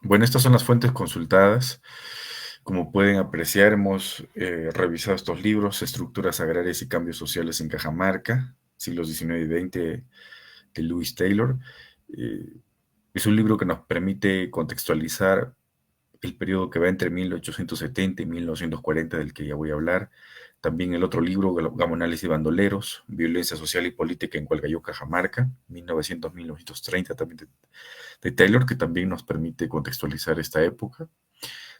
Bueno, estas son las fuentes consultadas. Como pueden apreciar, hemos revisado estos libros, Estructuras Agrarias y Cambios Sociales en Cajamarca, siglos XIX y XX, de Lewis Taylor. Eh, es un libro que nos permite contextualizar el periodo que va entre 1870 y 1940, del que ya voy a hablar. También el otro libro, Gamonales y Bandoleros, Violencia Social y Política en Cualcayó, Cajamarca, 1900-1930, también de Taylor, que también nos permite contextualizar esta época.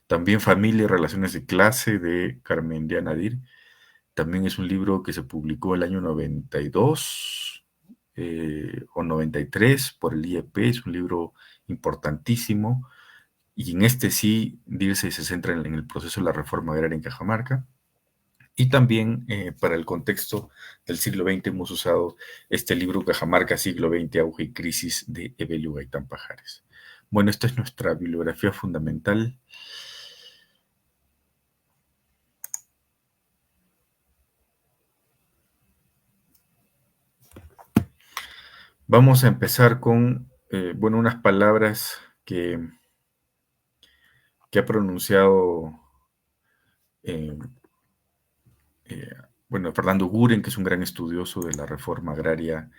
También Familia y Relaciones de Clase, de Carmen Diana Dir. También es un libro que se publicó el año 92 o 93 por el IEP. Es un libro importantísimo. Y en este sí, Dir se centra en el proceso de la reforma agraria en Cajamarca. Y también para el contexto del siglo XX hemos usado este libro, Cajamarca, siglo XX, auge y crisis, de Evelio Gaitán Pajares. Bueno, esta es nuestra bibliografía fundamental. Vamos a empezar con, bueno, unas palabras que ha pronunciado, eh, eh, bueno, Fernando Guren, que es un gran estudioso de la reforma agraria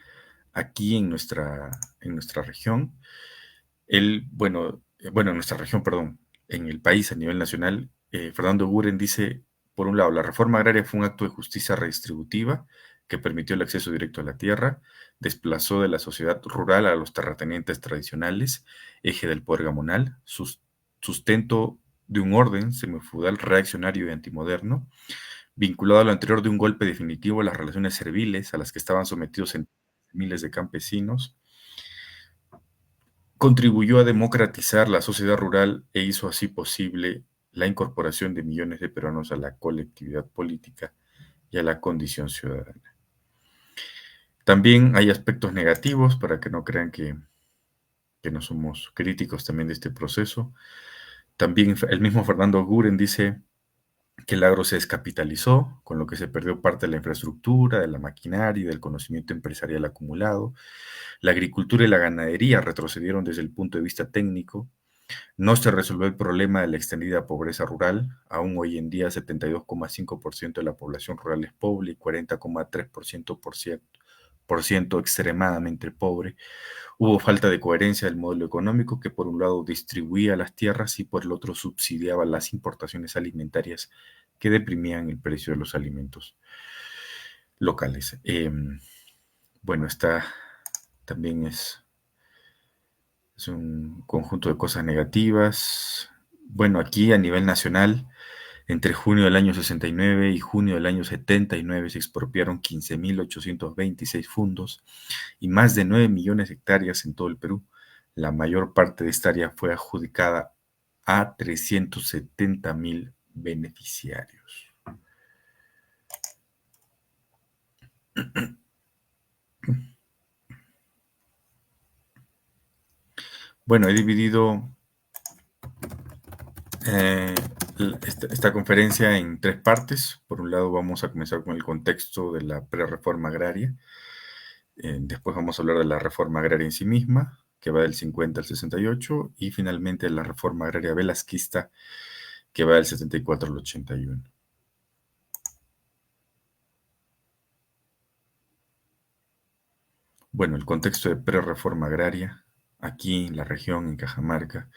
aquí en nuestra región. Él, bueno, en nuestra región, perdón, en el país a nivel nacional, Fernando Guren dice, por un lado, la reforma agraria fue un acto de justicia redistributiva que permitió el acceso directo a la tierra, desplazó de la sociedad rural a los terratenientes tradicionales, eje del poder gamonal, sustento de un orden semifeudal reaccionario y antimoderno, vinculado a lo anterior de un golpe definitivo a las relaciones serviles a las que estaban sometidos miles de campesinos. Contribuyó a democratizar la sociedad rural e hizo así posible la incorporación de millones de peruanos a la colectividad política y a la condición ciudadana. También hay aspectos negativos, para que no crean que no somos críticos también de este proceso. También el mismo Fernando Guren dice que el agro se descapitalizó, con lo que se perdió parte de la infraestructura, de la maquinaria y del conocimiento empresarial acumulado. La agricultura y la ganadería retrocedieron desde el punto de vista técnico. No se resolvió el problema de la extendida pobreza rural. Aún hoy en día 72,5% de la población rural es pobre y 40,3% extremadamente pobre. Hubo falta de coherencia del modelo económico, que por un lado distribuía las tierras y por el otro subsidiaba las importaciones alimentarias que deprimían el precio de los alimentos locales. Bueno, esta también es un conjunto de cosas negativas. Bueno, aquí a nivel nacional, entre junio del año 69 y junio del año 79 se expropiaron 15.826 fundos y más de 9 millones de hectáreas en todo el Perú. La mayor parte de esta área fue adjudicada a 370.000 beneficiarios. Bueno, he dividido eh, esta conferencia en tres partes. Por un lado, vamos a comenzar con el contexto de la prerreforma agraria. Después vamos a hablar de la reforma agraria en sí misma, que va del 50 al 68, y finalmente la reforma agraria velasquista, que va del 74 al 81. Bueno, el contexto de prerreforma agraria, aquí en la región, en Cajamarca.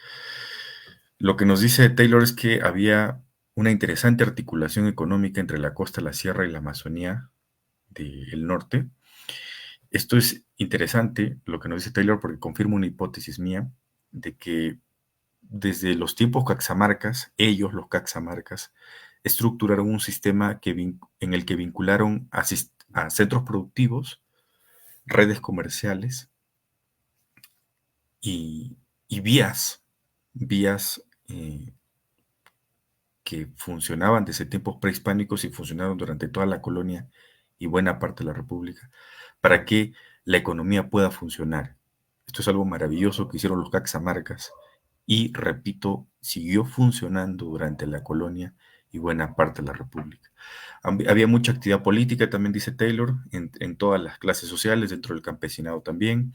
Lo que nos dice Taylor es que había una interesante articulación económica entre la costa, la sierra y la Amazonía del norte. Esto es interesante, lo que nos dice Taylor, porque confirma una hipótesis mía de que desde los tiempos caxamarcas, ellos, los caxamarcas, estructuraron un sistema en el que vincularon a centros productivos, redes comerciales y, y vías que funcionaban desde tiempos prehispánicos y funcionaron durante toda la colonia y buena parte de la República, para que la economía pueda funcionar. Esto es algo maravilloso que hicieron los caxamarcas y, repito, siguió funcionando durante la colonia y buena parte de la República. Había mucha actividad política, también dice Taylor, en todas las clases sociales, dentro del campesinado también.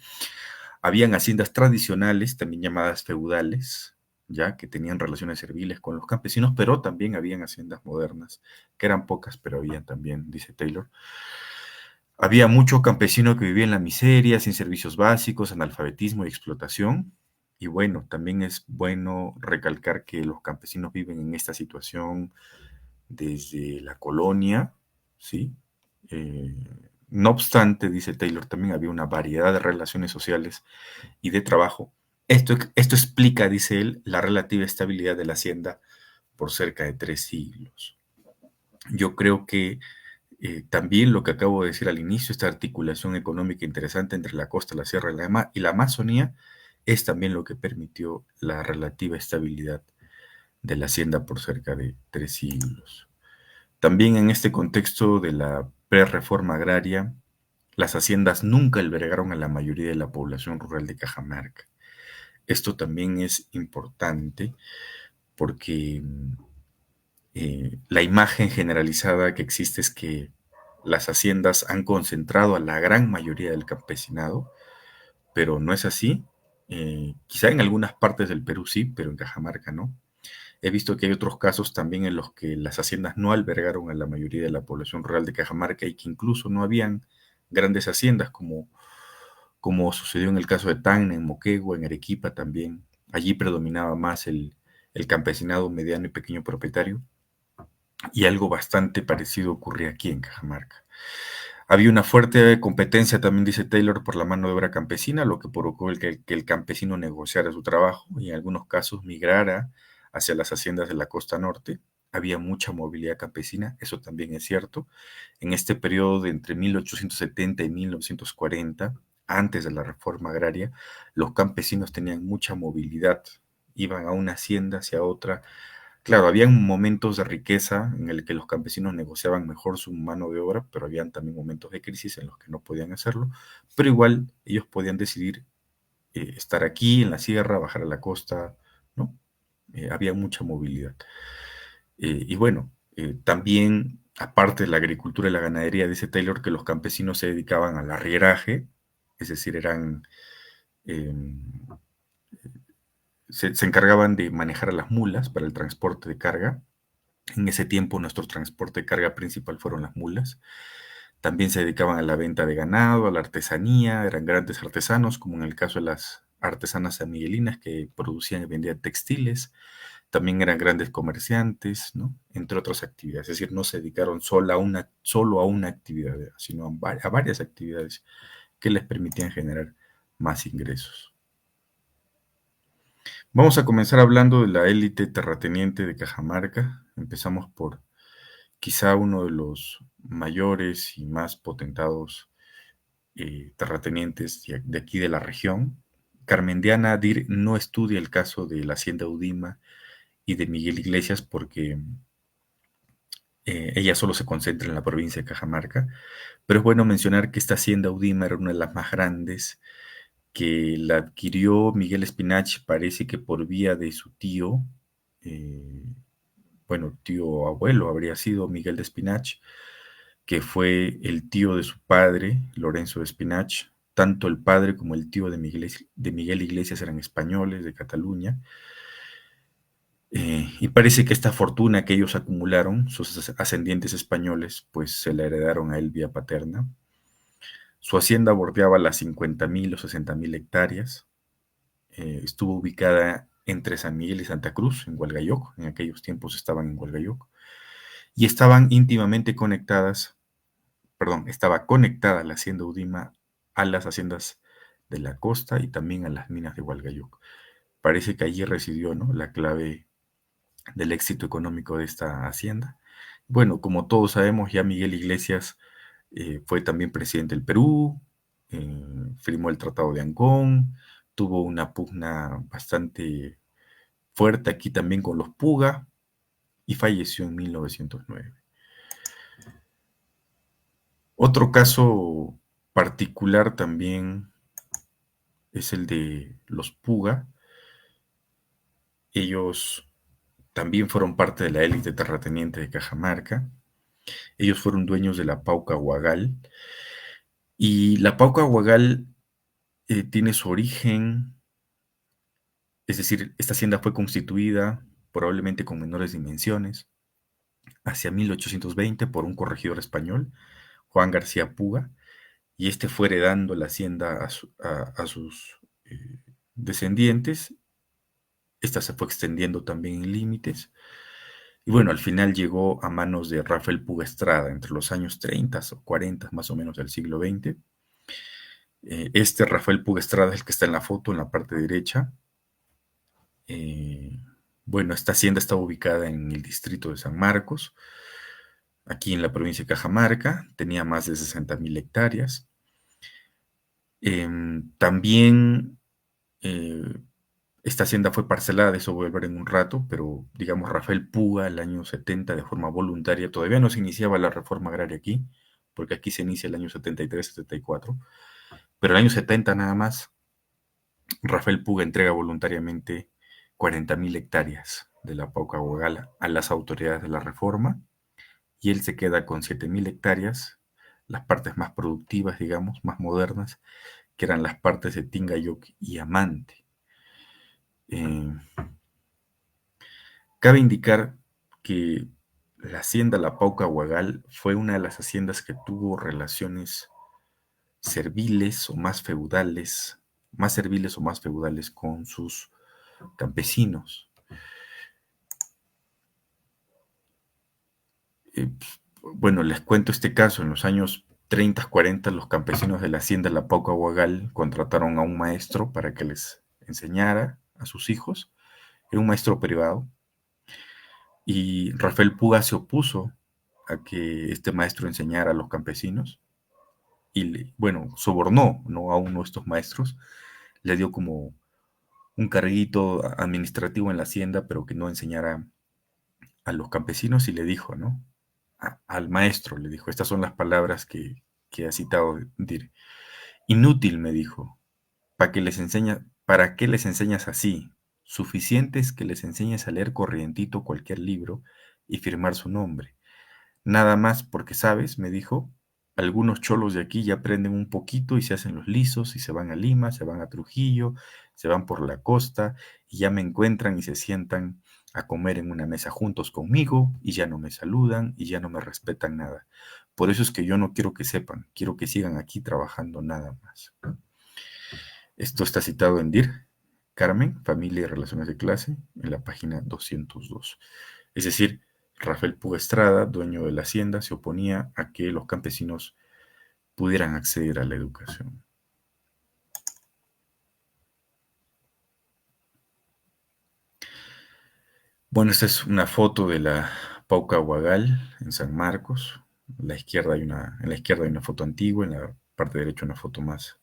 Habían haciendas tradicionales, también llamadas feudales, ya que tenían relaciones serviles con los campesinos, pero también habían haciendas modernas, que eran pocas, pero habían también, dice Taylor. Había mucho campesino que vivía en la miseria, sin servicios básicos, analfabetismo y explotación. Y bueno, también es bueno recalcar que los campesinos viven en esta situación desde la colonia, ¿sí? Eh, no obstante, dice Taylor, también había una variedad de relaciones sociales y de trabajo. Esto explica, dice él, la relativa estabilidad de la hacienda por cerca de 3 siglos. Yo creo que también lo que acabo de decir al inicio, esta articulación económica interesante entre la costa, la sierra y la Amazonía, es también lo que permitió la relativa estabilidad de la hacienda por cerca de 3 siglos. También en este contexto de la prerreforma agraria, las haciendas nunca albergaron a la mayoría de la población rural de Cajamarca. Esto también es importante porque la imagen generalizada que existe es que las haciendas han concentrado a la gran mayoría del campesinado, pero no es así. Quizá en algunas partes del Perú sí, pero en Cajamarca no. He visto que hay otros casos también en los que las haciendas no albergaron a la mayoría de la población rural de Cajamarca y que incluso no habían grandes haciendas como sucedió en el caso de Tacna, en Moquegua, en Arequipa también. Allí predominaba más el campesinado mediano y pequeño propietario y algo bastante parecido ocurría aquí en Cajamarca. Había una fuerte competencia, también dice Taylor, por la mano de obra campesina, lo que provocó que el campesino negociara su trabajo y en algunos casos migrara hacia las haciendas de la costa norte. Había mucha movilidad campesina, eso también es cierto. En este periodo de entre 1870 y 1940, antes de la reforma agraria, los campesinos tenían mucha movilidad, iban a una hacienda hacia otra. Claro, habían momentos de riqueza en el que los campesinos negociaban mejor su mano de obra, pero habían también momentos de crisis en los que no podían hacerlo, pero igual ellos podían decidir estar aquí en la sierra, bajar a la costa, ¿no? Había mucha movilidad. Y bueno, también, aparte de la agricultura y la ganadería, dice Taylor que los campesinos se dedicaban al arrieraje, es decir, em, se encargaban de manejar a las mulas para el transporte de carga. En ese tiempo nuestro transporte de carga principal fueron las mulas. También se dedicaban a la venta de ganado, a la artesanía, eran grandes artesanos, como en el caso de las artesanas sanmiguelinas que producían y vendían textiles. También eran grandes comerciantes, ¿no? Entre otras actividades. Es decir, no se dedicaron solo a una actividad, sino a varias actividades que les permitían generar más ingresos. Vamos a comenzar hablando de la élite terrateniente de Cajamarca. Empezamos por quizá uno de los mayores y más potentados terratenientes de aquí de la región. Carmendiana Dir no estudia el caso de la hacienda Udima y de Miguel Iglesias porque ella solo se concentra en la provincia de Cajamarca, pero es bueno mencionar que esta hacienda Udima era una de las más grandes, que la adquirió Miguel Espinach, parece que por vía de su tío, eh, bueno, tío abuelo habría sido Miguel de Espinach, que fue el tío de su padre, Lorenzo de Espinach. Tanto el padre como el tío de Miguel Iglesias eran españoles de Cataluña. Y parece que esta fortuna que ellos acumularon, sus ascendientes españoles, pues se la heredaron a él vía paterna. Su hacienda bordeaba las 50.000 o 60.000 hectáreas. Estuvo ubicada entre San Miguel y Santa Cruz, en Hualgayoc. En aquellos tiempos estaban en Hualgayoc. Y estaban íntimamente conectadas, perdón, estaba conectada la hacienda Udima a las haciendas de la costa y también a las minas de Hualgayoc. Parece que allí residió, ¿no?, la clave del éxito económico de esta hacienda. Bueno, como todos sabemos, ya Miguel Iglesias fue también presidente del Perú, firmó el Tratado de Ancón, tuvo una pugna bastante fuerte aquí también con los Puga y falleció en 1909. Otro caso particular también es el de los Puga. Ellos también fueron parte de la élite terrateniente de Cajamarca. Ellos fueron dueños de la Pauca Huagal. Y la Pauca Huagal tiene su origen Es decir, esta hacienda fue constituida probablemente con menores dimensiones hacia 1820 por un corregidor español, Juan García Puga, y este fue heredando la hacienda a sus descendientes. Esta se fue extendiendo también en límites. Y bueno, al final llegó a manos de Rafael Puga Estrada entre los años 30 o 40 más o menos del siglo XX. Este Rafael Puga Estrada es el que está en la foto, en la parte derecha. Eh, bueno, esta hacienda está ubicada en el distrito de San Marcos, aquí en la provincia de Cajamarca. Tenía más de 60.000 hectáreas. También eh, esta hacienda fue parcelada, de eso voy a hablar en un rato, pero digamos Rafael Puga, el año 70, de forma voluntaria, todavía no se iniciaba la reforma agraria aquí, porque aquí se inicia el año 73-74, pero el año 70 nada más, Rafael Puga entrega voluntariamente 40.000 hectáreas de la Pauca Huagala a las autoridades de la reforma, y él se queda con 7.000 hectáreas, las partes más productivas, digamos, más modernas, que eran las partes de Tingayoc y Amante. Eh, Cabe indicar que la hacienda La Pauca Huagal fue una de las haciendas que tuvo relaciones serviles o más serviles o más feudales con sus campesinos. Eh, bueno, les cuento este caso. En los años 30, 40, los campesinos de la hacienda La Pauca Huagal contrataron a un maestro para que les enseñara a sus hijos. Era un maestro privado. Y Rafael Puga se opuso a que este maestro enseñara a los campesinos y, bueno, sobornó, ¿no?, a uno de estos maestros, le dio como un carguito administrativo en la hacienda, pero que no enseñara a los campesinos, y le dijo, ¿no?, al maestro, le dijo, estas son las palabras que ha citado Dir. Inútil, me dijo, ¿para qué les enseñas así? Suficiente es que les enseñes a leer corrientito cualquier libro y firmar su nombre. Nada más porque, sabes, me dijo, algunos cholos de aquí ya aprenden un poquito y se hacen los lisos y se van a Lima, se van a Trujillo, se van por la costa y ya me encuentran y se sientan a comer en una mesa juntos conmigo y ya no me saludan y ya no me respetan nada. Por eso es que yo no quiero que sepan, quiero que sigan aquí trabajando nada más. Esto está citado en DIR, Carmen, Familia y Relaciones de Clase, en la página 202. Es decir, Rafael Puga Estrada, dueño de la hacienda, se oponía a que los campesinos pudieran acceder a la educación. Bueno, esta es una foto de la Pauca Huagal en San Marcos. En la izquierda hay una foto antigua, en la parte derecha una foto más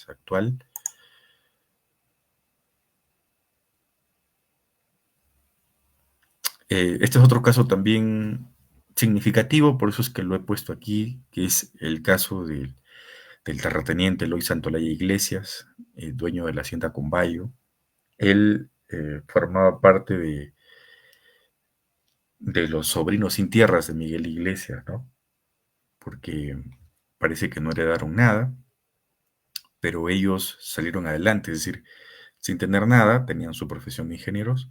actual. Este es otro caso también significativo, por eso es que lo he puesto aquí, que es el caso del terrateniente Eloy Santolaya Iglesias, dueño de la hacienda Combayo. Él formaba parte de los sobrinos sin tierras de Miguel Iglesias, ¿no? Porque parece que no heredaron nada, pero ellos salieron adelante, es decir, sin tener nada, tenían su profesión de ingenieros,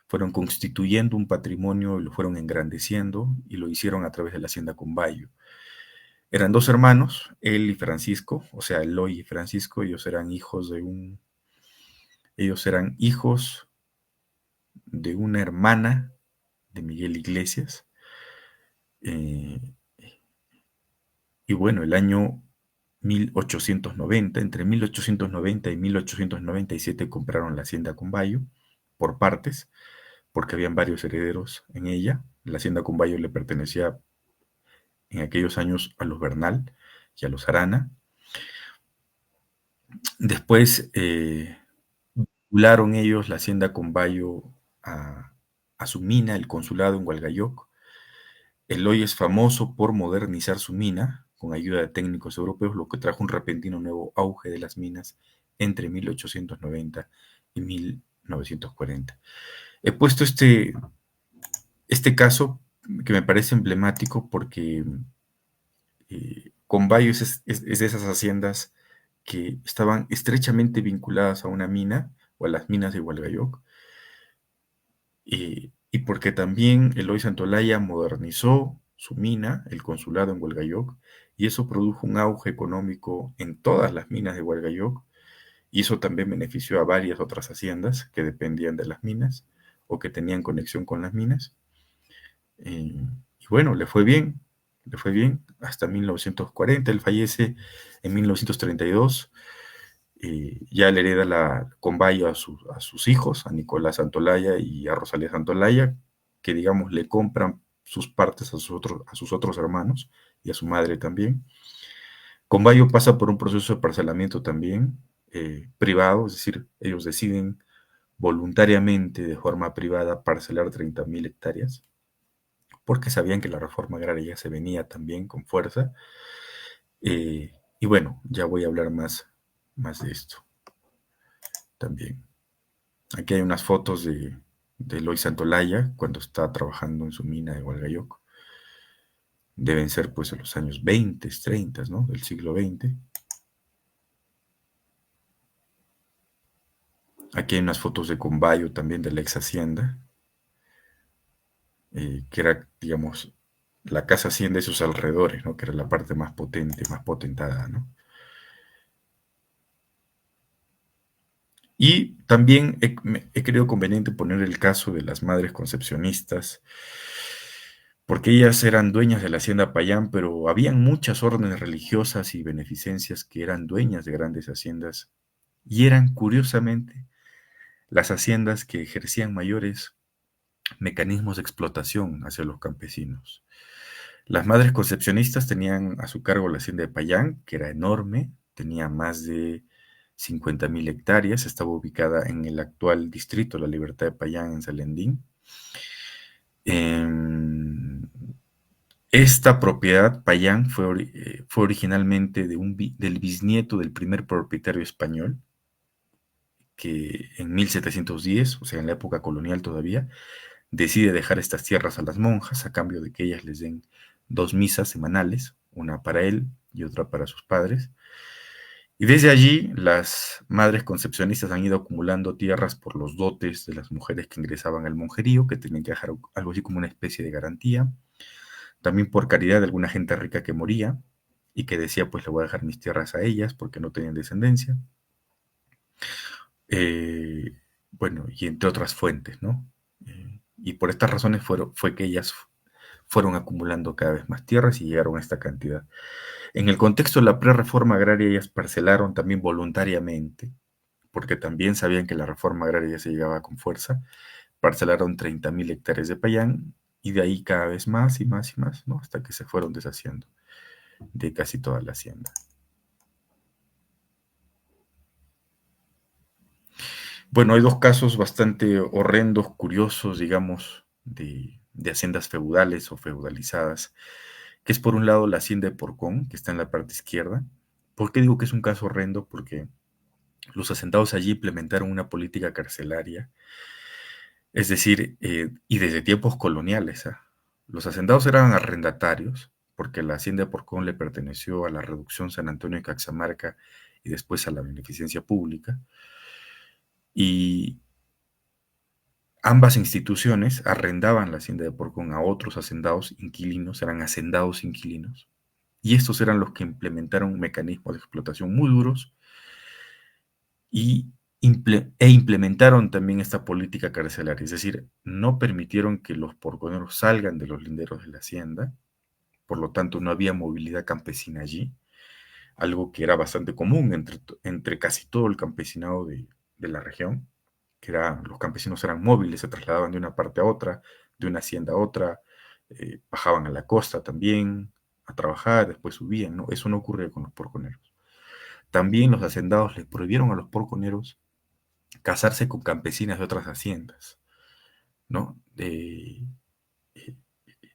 fueron constituyendo un patrimonio y lo fueron engrandeciendo y lo hicieron a través de la hacienda Combayo. Eran dos hermanos, él y Francisco, o sea, Eloy y Francisco. Ellos eran hijos de una hermana de Miguel Iglesias. Eh, y bueno, el año 1890, entre 1890 y 1897 compraron la hacienda Combayo por partes, porque habían varios herederos en ella. La hacienda Combayo le pertenecía en aquellos años a los Bernal y a los Arana. Después vincularon ellos la hacienda Combayo a su mina, el consulado en Hualgayoc. Eloy es famoso por modernizar su mina con ayuda de técnicos europeos, lo que trajo un repentino nuevo auge de las minas entre 1890 y 1940. He puesto este caso que me parece emblemático porque Combayo es de esas haciendas que estaban estrechamente vinculadas a una mina, o a las minas de Hualgayoc, y porque también Eloy Santolaya modernizó su mina, el consulado en Hualgayoc, y eso produjo un auge económico en todas las minas de Hualgayoc, y eso también benefició a varias otras haciendas que dependían de las minas o que tenían conexión con las minas. Y bueno, le fue bien hasta 1940. Él fallece en 1932. Ya le hereda la Combayo a sus hijos, a Nicolás Santolaya y a Rosalía Santolaya, que digamos le compran sus partes a sus otros hermanos y a su madre también. Combayo pasa por un proceso de parcelamiento también privado, es decir, ellos deciden voluntariamente de forma privada parcelar 30.000 hectáreas porque sabían que la reforma agraria ya se venía también con fuerza. Y bueno, ya voy a hablar más de esto también. Aquí hay unas fotos de Eloy Santolaya cuando está trabajando en su mina de Hualgayoc. Deben ser pues en los años 20, 30, ¿no? Del siglo XX. Aquí hay unas fotos de Combayo también de la ex hacienda, que era, digamos, la casa hacienda y sus alrededores, ¿no? Que era la parte más potente, más potentada, ¿no? Y también he creído conveniente poner el caso de las madres concepcionistas, porque ellas eran dueñas de la hacienda Payán, pero habían muchas órdenes religiosas y beneficencias que eran dueñas de grandes haciendas, y eran, curiosamente, las haciendas que ejercían mayores mecanismos de explotación hacia los campesinos. Las madres concepcionistas tenían a su cargo la hacienda de Payán, que era enorme, tenía más de 50.000 hectáreas, estaba ubicada en el actual distrito La Libertad de Payán, en Salendín. Em, Esta propiedad, Payán, fue originalmente del bisnieto del primer propietario español, que en 1710, o sea, en la época colonial todavía, decide dejar estas tierras a las monjas a cambio de que ellas les den dos misas semanales, una para él y otra para sus padres. Y desde allí las madres concepcionistas han ido acumulando tierras por los dotes de las mujeres que ingresaban al monjerío, que tenían que dejar algo así como una especie de garantía, también por caridad de alguna gente rica que moría y que decía, pues le voy a dejar mis tierras a ellas porque no tenían descendencia. Eh, bueno, y entre otras fuentes, ¿no? Y por estas razones fue que ellas fueron acumulando cada vez más tierras y llegaron a esta cantidad. En el contexto de la pre-reforma agraria, ellas parcelaron también voluntariamente, porque también sabían que la reforma agraria ya se llegaba con fuerza, parcelaron 30.000 hectáreas de payán y de ahí cada vez más y más y más, ¿no? Hasta que se fueron deshaciendo de casi toda la hacienda. Bueno, hay dos casos bastante horrendos, curiosos, digamos, de haciendas feudales o feudalizadas, que es por un lado la hacienda de Porcón, que está en la parte izquierda. ¿Por qué digo que es un caso horrendo? Porque los asentados allí implementaron una política carcelaria, es decir, y desde tiempos coloniales. Los hacendados eran arrendatarios, porque la hacienda de Porcón le perteneció a la reducción San Antonio de Caxamarca y después a la beneficencia pública. Y ambas instituciones arrendaban la hacienda de Porcón a otros hacendados inquilinos, eran hacendados inquilinos, y estos eran los que implementaron mecanismos de explotación muy duros y implementaron también esta política carcelaria, es decir, no permitieron que los porconeros salgan de los linderos de la hacienda, por lo tanto no había movilidad campesina allí, algo que era bastante común entre casi todo el campesinado de la región, que los campesinos eran móviles, se trasladaban de una parte a otra, de una hacienda a otra, bajaban a la costa también a trabajar, después subían, ¿no? Eso no ocurría con los porconeros. También los hacendados les prohibieron a los porconeros casarse con campesinas de otras haciendas, ¿no? Y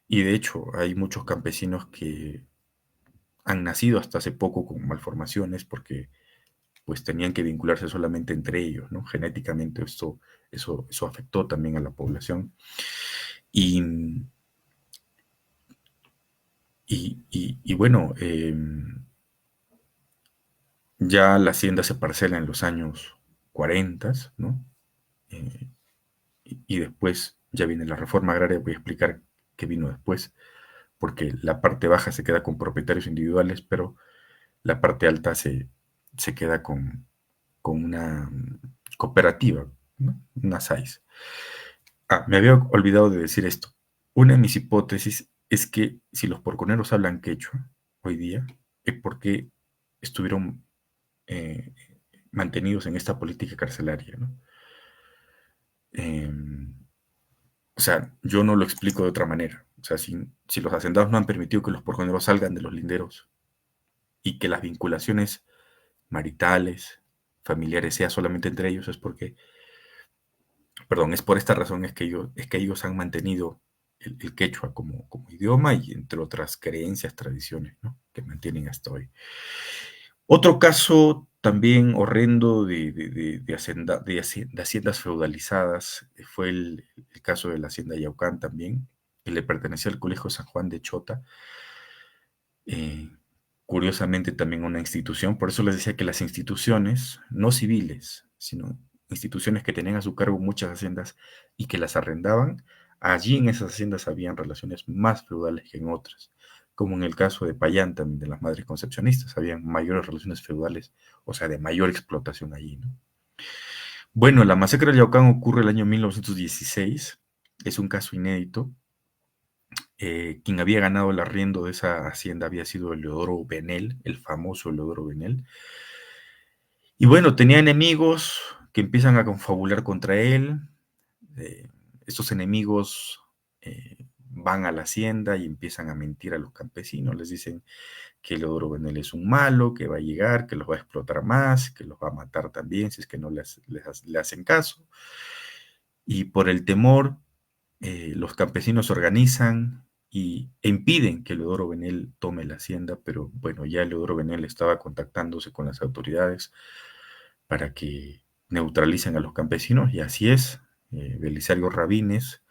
de hecho hay muchos campesinos que han nacido hasta hace poco con malformaciones porque pues tenían que vincularse solamente entre ellos, ¿no? Genéticamente eso afectó también a la población. Y, y bueno, ya la hacienda se parcela en los años 40, ¿no? Eh, y después ya viene la reforma agraria, voy a explicar qué vino después, porque la parte baja se queda con propietarios individuales, pero la parte alta se queda con una cooperativa, ¿no? Una SAIS. Ah, me había olvidado de decir esto. Una de mis hipótesis es que si los porconeros hablan quechua hoy día, es porque estuvieron eh, mantenidos en esta política carcelaria, ¿no? Em, o sea, yo no lo explico de otra manera. O sea, si los hacendados no han permitido que los porconeros salgan de los linderos y que las vinculaciones maritales, familiares, sea solamente entre ellos, es porque, perdón, es por esta razón es que ellos han mantenido el quechua como idioma y entre otras creencias, tradiciones, ¿no? Que mantienen hasta hoy. Otro caso también horrendo de haciendas feudalizadas fue el caso de la hacienda Yaucán también, que le pertenecía al Colegio San Juan de Chota, eh, curiosamente también una institución, por eso les decía que las instituciones, no civiles, sino instituciones que tenían a su cargo muchas haciendas y que las arrendaban, allí en esas haciendas habían relaciones más feudales que en otras, como en el caso de Payán también, de las madres concepcionistas, habían mayores relaciones feudales, o sea, de mayor explotación allí, ¿no? Bueno, la masacre de Yaucán ocurre el año 1916, es un caso inédito. Quien había ganado el arriendo de esa hacienda había sido Eleodoro Benel, el famoso Eleodoro Benel. Y bueno, tenía enemigos que empiezan a confabular contra él. Eh, Estos enemigos van a la hacienda y empiezan a mentir a los campesinos. Les dicen que Eleodoro Benel es un malo, que va a llegar, que los va a explotar más, que los va a matar también si es que no le hacen caso. Y por el temor, los campesinos se organizan e impiden que Eleodoro Benel tome la hacienda, pero bueno, ya Eleodoro Benel estaba contactándose con las autoridades para que neutralicen a los campesinos, y así es. Belisario Rabines,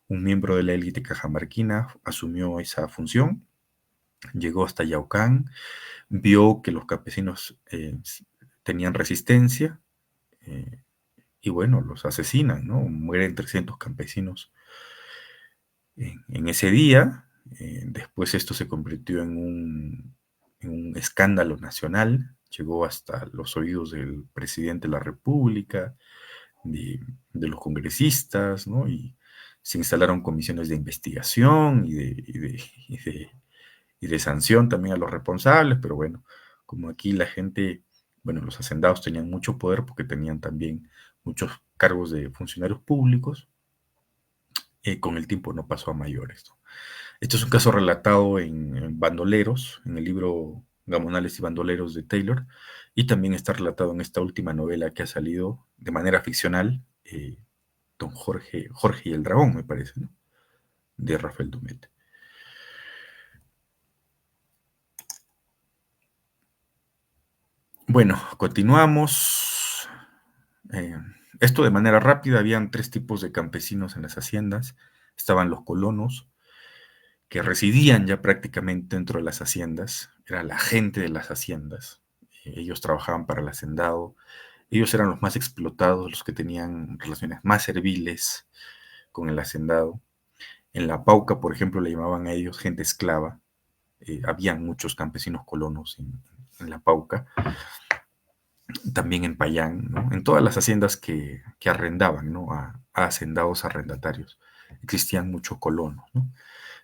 un miembro de la élite cajamarquina, asumió esa función, llegó hasta Yaucán, vio que los campesinos tenían resistencia, eh, y bueno, los asesinan, ¿no? Mueren 300 campesinos en ese día. Después esto se convirtió en un escándalo nacional, llegó hasta los oídos del presidente de la República, de los congresistas, ¿no? Y se instalaron comisiones de investigación y de sanción también a los responsables, pero bueno, como aquí la gente, bueno, los hacendados tenían mucho poder porque tenían también muchos cargos de funcionarios públicos, con el tiempo no pasó a mayores, ¿no? Esto es un caso relatado en Bandoleros, en el libro Gamonales y Bandoleros de Taylor, y también está relatado en esta última novela que ha salido de manera ficcional, Don Jorge y el Dragón, me parece, ¿no? De Rafael Dumet. Bueno, continuamos. Eh, Esto de manera rápida, habían tres tipos de campesinos en las haciendas. Estaban los colonos, que residían ya prácticamente dentro de las haciendas, era la gente de las haciendas. Ellos trabajaban para el hacendado, ellos eran los más explotados, los que tenían relaciones más serviles con el hacendado. En la Pauca, por ejemplo, le llamaban a ellos gente esclava. Habían muchos campesinos colonos en la Pauca, también en Payán, ¿no? En todas las haciendas que arrendaban, ¿no? A hacendados arrendatarios. Existían muchos colonos, ¿no?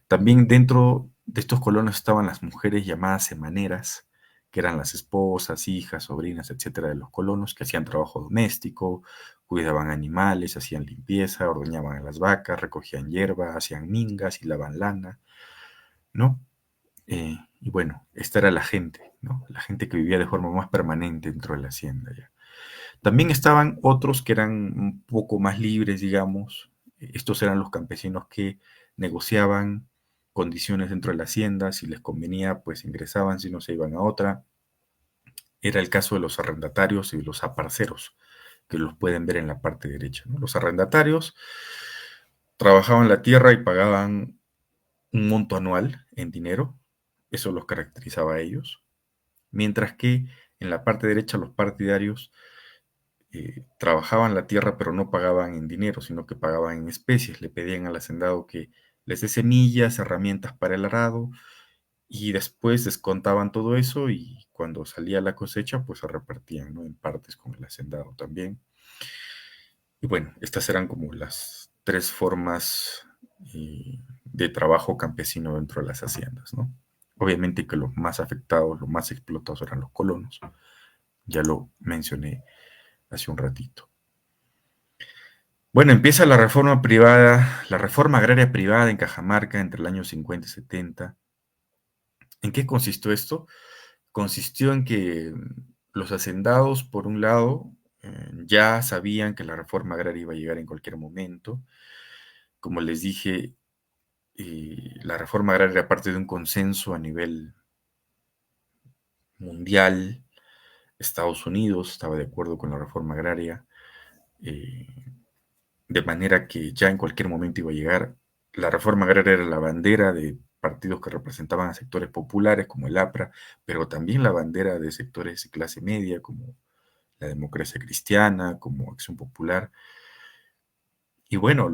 También dentro de estos colonos estaban las mujeres llamadas semaneras, que eran las esposas, hijas, sobrinas, etcétera, de los colonos, que hacían trabajo doméstico, cuidaban animales, hacían limpieza, ordeñaban a las vacas, recogían hierba, hacían mingas y lavan lana, ¿no? Y bueno, esta era la gente, ¿no? La gente que vivía de forma más permanente dentro de la hacienda ya. También estaban otros que eran un poco más libres, digamos. Estos eran los campesinos que negociaban condiciones dentro de la hacienda, si les convenía, pues ingresaban, si no se iban a otra. Era el caso de los arrendatarios y los aparceros, que los pueden ver en la parte derecha, ¿no? Los arrendatarios trabajaban la tierra y pagaban un monto anual en dinero, eso los caracterizaba a ellos, mientras que en la parte derecha los partidarios trabajaban la tierra, pero no pagaban en dinero, sino que pagaban en especies. Le pedían al hacendado que les dé semillas, herramientas para el arado, y después descontaban todo eso y cuando salía la cosecha, pues se repartían, ¿no? En partes con el hacendado también. Y bueno, estas eran como las tres formas de trabajo campesino dentro de las haciendas, ¿no? Obviamente que los más afectados, los más explotados eran los colonos. Ya lo mencioné hace un ratito. Bueno, empieza la reforma privada, la reforma agraria privada en Cajamarca entre el año 50 y 70. ¿En qué consistió esto? Consistió en que los hacendados, por un lado, ya sabían que la reforma agraria iba a llegar en cualquier momento. Como les dije, la reforma agraria era parte de un consenso a nivel mundial. Estados Unidos estaba de acuerdo con la reforma agraria, eh, de manera que ya en cualquier momento iba a llegar. La reforma agraria era la bandera de partidos que representaban a sectores populares como el APRA, pero también la bandera de sectores de clase media como la Democracia Cristiana, como Acción Popular. Y bueno,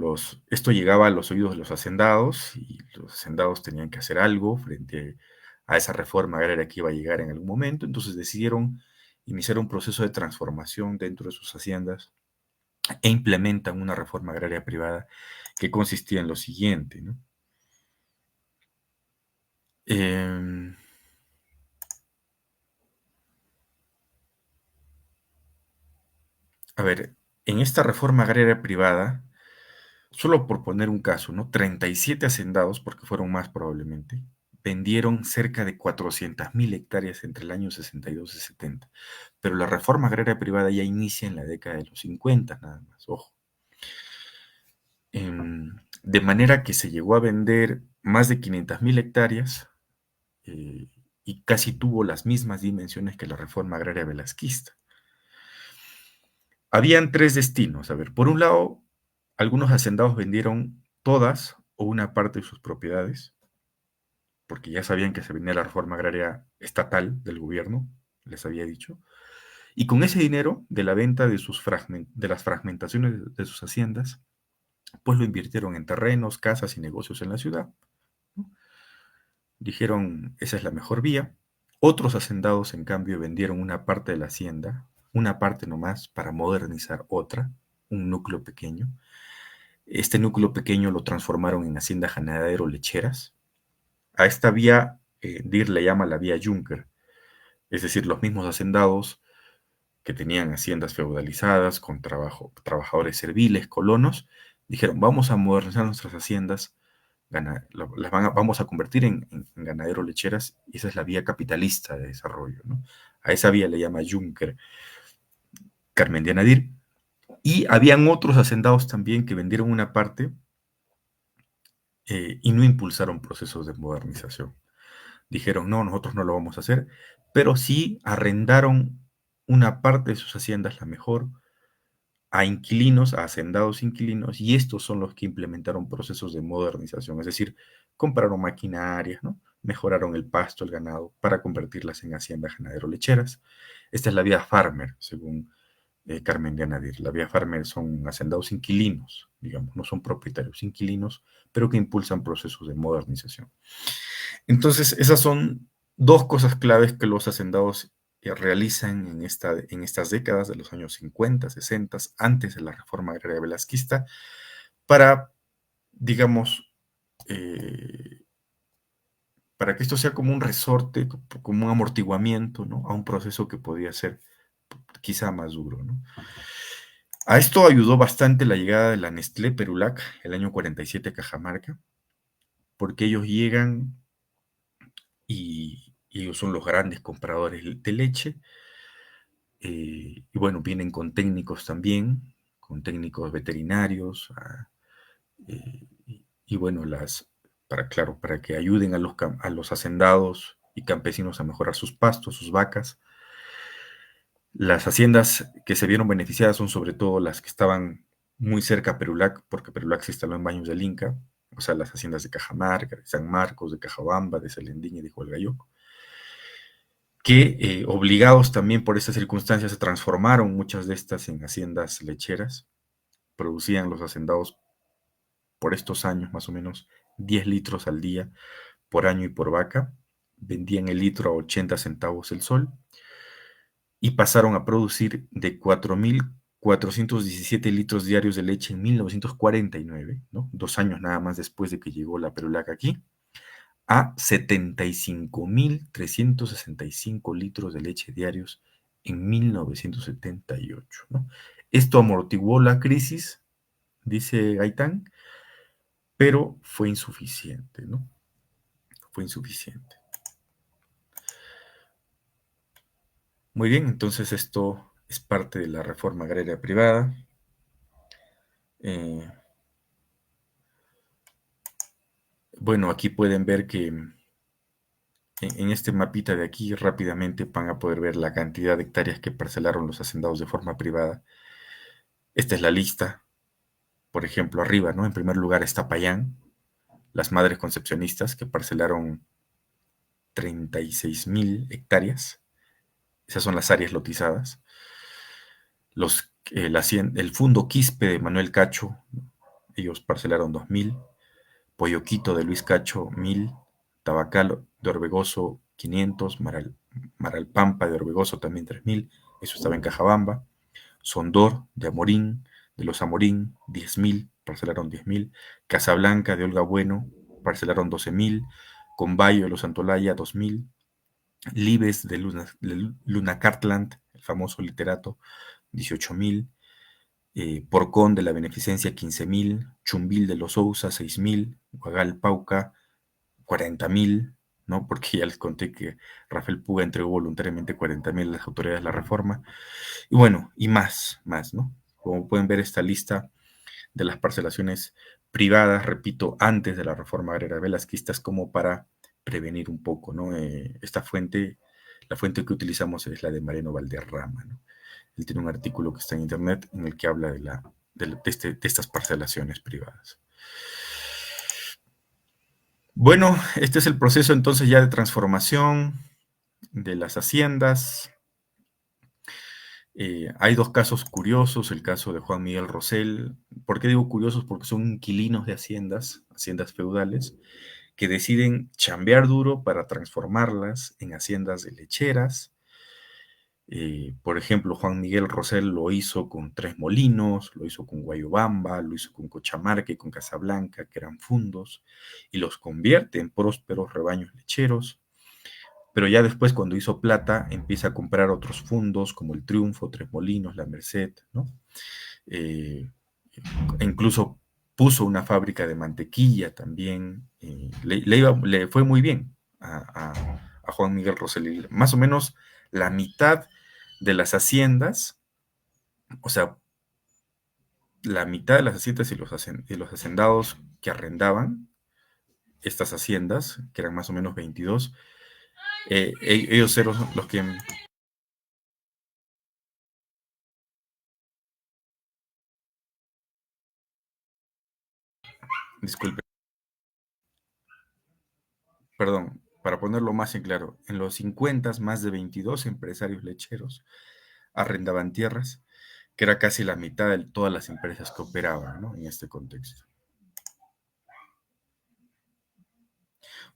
esto llegaba a los oídos de los hacendados y los hacendados tenían que hacer algo frente a esa reforma agraria que iba a llegar en algún momento. Entonces decidieron iniciar un proceso de transformación dentro de sus haciendas e implementan una reforma agraria privada que consistía en lo siguiente, ¿no? Eh, a ver, en esta reforma agraria privada, solo por poner un caso, ¿no? 37 hacendados, porque fueron más probablemente, vendieron cerca de 400.000 hectáreas entre el año 62 y 70. Pero la reforma agraria privada ya inicia en la década de los 50, nada más, ojo. De manera que se llegó a vender más de 500.000 hectáreas eh, y casi tuvo las mismas dimensiones que la reforma agraria velasquista. Habían tres destinos. A ver, por un lado, algunos hacendados vendieron todas o una parte de sus propiedades, porque ya sabían que se venía la reforma agraria estatal del gobierno, les había dicho, y con ese dinero de la venta de las fragmentaciones de sus haciendas, pues lo invirtieron en terrenos, casas y negocios en la ciudad, ¿no? Dijeron, esa es la mejor vía. Otros hacendados, en cambio, vendieron una parte de la hacienda, una parte nomás, para modernizar otra, un núcleo pequeño. Este núcleo pequeño lo transformaron en haciendas ganadero-lecheras. A esta vía, DIR le llama la vía Juncker, es decir, los mismos hacendados que tenían haciendas feudalizadas con trabajadores serviles, colonos, dijeron, vamos a modernizar nuestras haciendas, vamos a convertir en ganadero lecheras, y esa es la vía capitalista de desarrollo, ¿no? A esa vía le llama Juncker Carmen de Anadir. Y habían otros hacendados también que vendieron una parte y no impulsaron procesos de modernización. Dijeron, no, nosotros no lo vamos a hacer, pero sí arrendaron una parte de sus haciendas, la mejor, a inquilinos, a hacendados inquilinos, y estos son los que implementaron procesos de modernización, es decir, compraron maquinarias, ¿no? Mejoraron el pasto, el ganado, para convertirlas en haciendas ganadero-lecheras. Esta es la vía Farmer, según Carmen de Anadir. La vía Farmer son hacendados inquilinos, digamos, no son propietarios, inquilinos, pero que impulsan procesos de modernización. Entonces, esas son dos cosas claves que los hacendados realizan en estas décadas de los años 50, 60, antes de la reforma agraria velasquista, para, digamos, eh, para que esto sea como un resorte, como un amortiguamiento, ¿no? A un proceso que podía ser quizá más duro, ¿no? A esto ayudó bastante la llegada de la Nestlé Perulac el año 47 a Cajamarca, porque ellos llegan y ellos son los grandes compradores de leche. Y bueno, vienen con técnicos también, con técnicos veterinarios, y bueno, claro, para que ayuden a los hacendados y campesinos a mejorar sus pastos, sus vacas. Las haciendas que se vieron beneficiadas son sobre todo las que estaban muy cerca a Perulac, porque Perulac se instaló en Baños del Inca, o sea, las haciendas de Cajamarca, de San Marcos, de Cajabamba, de Selendín y de Hualgayoc. que obligados también por estas circunstancias se transformaron muchas de estas en haciendas lecheras. Producían los hacendados por estos años más o menos 10 litros al día por año y por vaca. Vendían el litro a 80 centavos el sol y pasaron a producir de 4.417 litros diarios de leche en 1949, ¿no? 2 años nada más después de que llegó la perulaca aquí, a 75.365 litros de leche diarios en 1978, ¿no? Esto amortiguó la crisis, dice Gaitán, pero fue insuficiente, ¿no? Fue insuficiente. Muy bien, entonces esto es parte de la reforma agraria privada. Eh, bueno, aquí pueden ver que en este mapita de aquí rápidamente van a poder ver la cantidad de hectáreas que parcelaron los hacendados de forma privada. Esta es la lista, por ejemplo, arriba, ¿no? En primer lugar está Payán, las madres concepcionistas que parcelaron 36.000 hectáreas. Esas son las áreas lotizadas. El Fundo Quispe de Manuel Cacho, ellos parcelaron 2.000. Poyoquito de Luis Cacho, 1.000. Tabacal de Orbegoso, 500. Maralpampa de Orbegoso también 3.000. Eso estaba en Cajabamba. Sondor de Amorín, de los Amorín, 10.000, parcelaron 10.000. Casablanca de Olga Bueno, parcelaron 12.000. Combayo de los Santolaya, 2.000. Libes de Luna Cartland, el famoso literato, 18.000. Porcón de la Beneficencia, 15.000. Chumbil de los Sousa, 6.000. Guagal Pauca, 40.000, ¿no? Porque ya les conté que Rafael Puga entregó voluntariamente 40.000 a las autoridades de la reforma. Y bueno, y más, ¿no? Como pueden ver, esta lista de las parcelaciones privadas, repito, antes de la reforma agraria velasquista, es como para prevenir un poco, ¿no? La fuente que utilizamos es la de Mariano Valderrama, ¿no? Él tiene un artículo que está en internet en el que habla de estas parcelaciones privadas. Bueno, este es el proceso entonces ya de transformación de las haciendas. Hay dos casos curiosos, el caso de Juan Miguel Rosell. ¿Por qué digo curiosos? Porque son inquilinos de haciendas feudales, que deciden chambear duro para transformarlas en haciendas de lecheras. Por ejemplo, Juan Miguel Rosell lo hizo con Tres Molinos, lo hizo con Guayobamba, lo hizo con Cochamarca y con Casablanca, que eran fundos, y los convierte en prósperos rebaños lecheros. Pero ya después, cuando hizo plata, empieza a comprar otros fundos como el Triunfo, Tres Molinos, La Merced, ¿no? Eh, incluso puso una fábrica de mantequilla también. Le fue muy bien a Juan Miguel Rosell. Más o menos la mitad de las haciendas, o sea, la mitad de las haciendas y los hacendados que arrendaban estas haciendas, que eran más o menos 22, ellos eran los que... Disculpe, perdón, para ponerlo más en claro, en los 50 más de 22 empresarios lecheros arrendaban tierras, que era casi la mitad de todas las empresas que operaban, ¿no? En este contexto.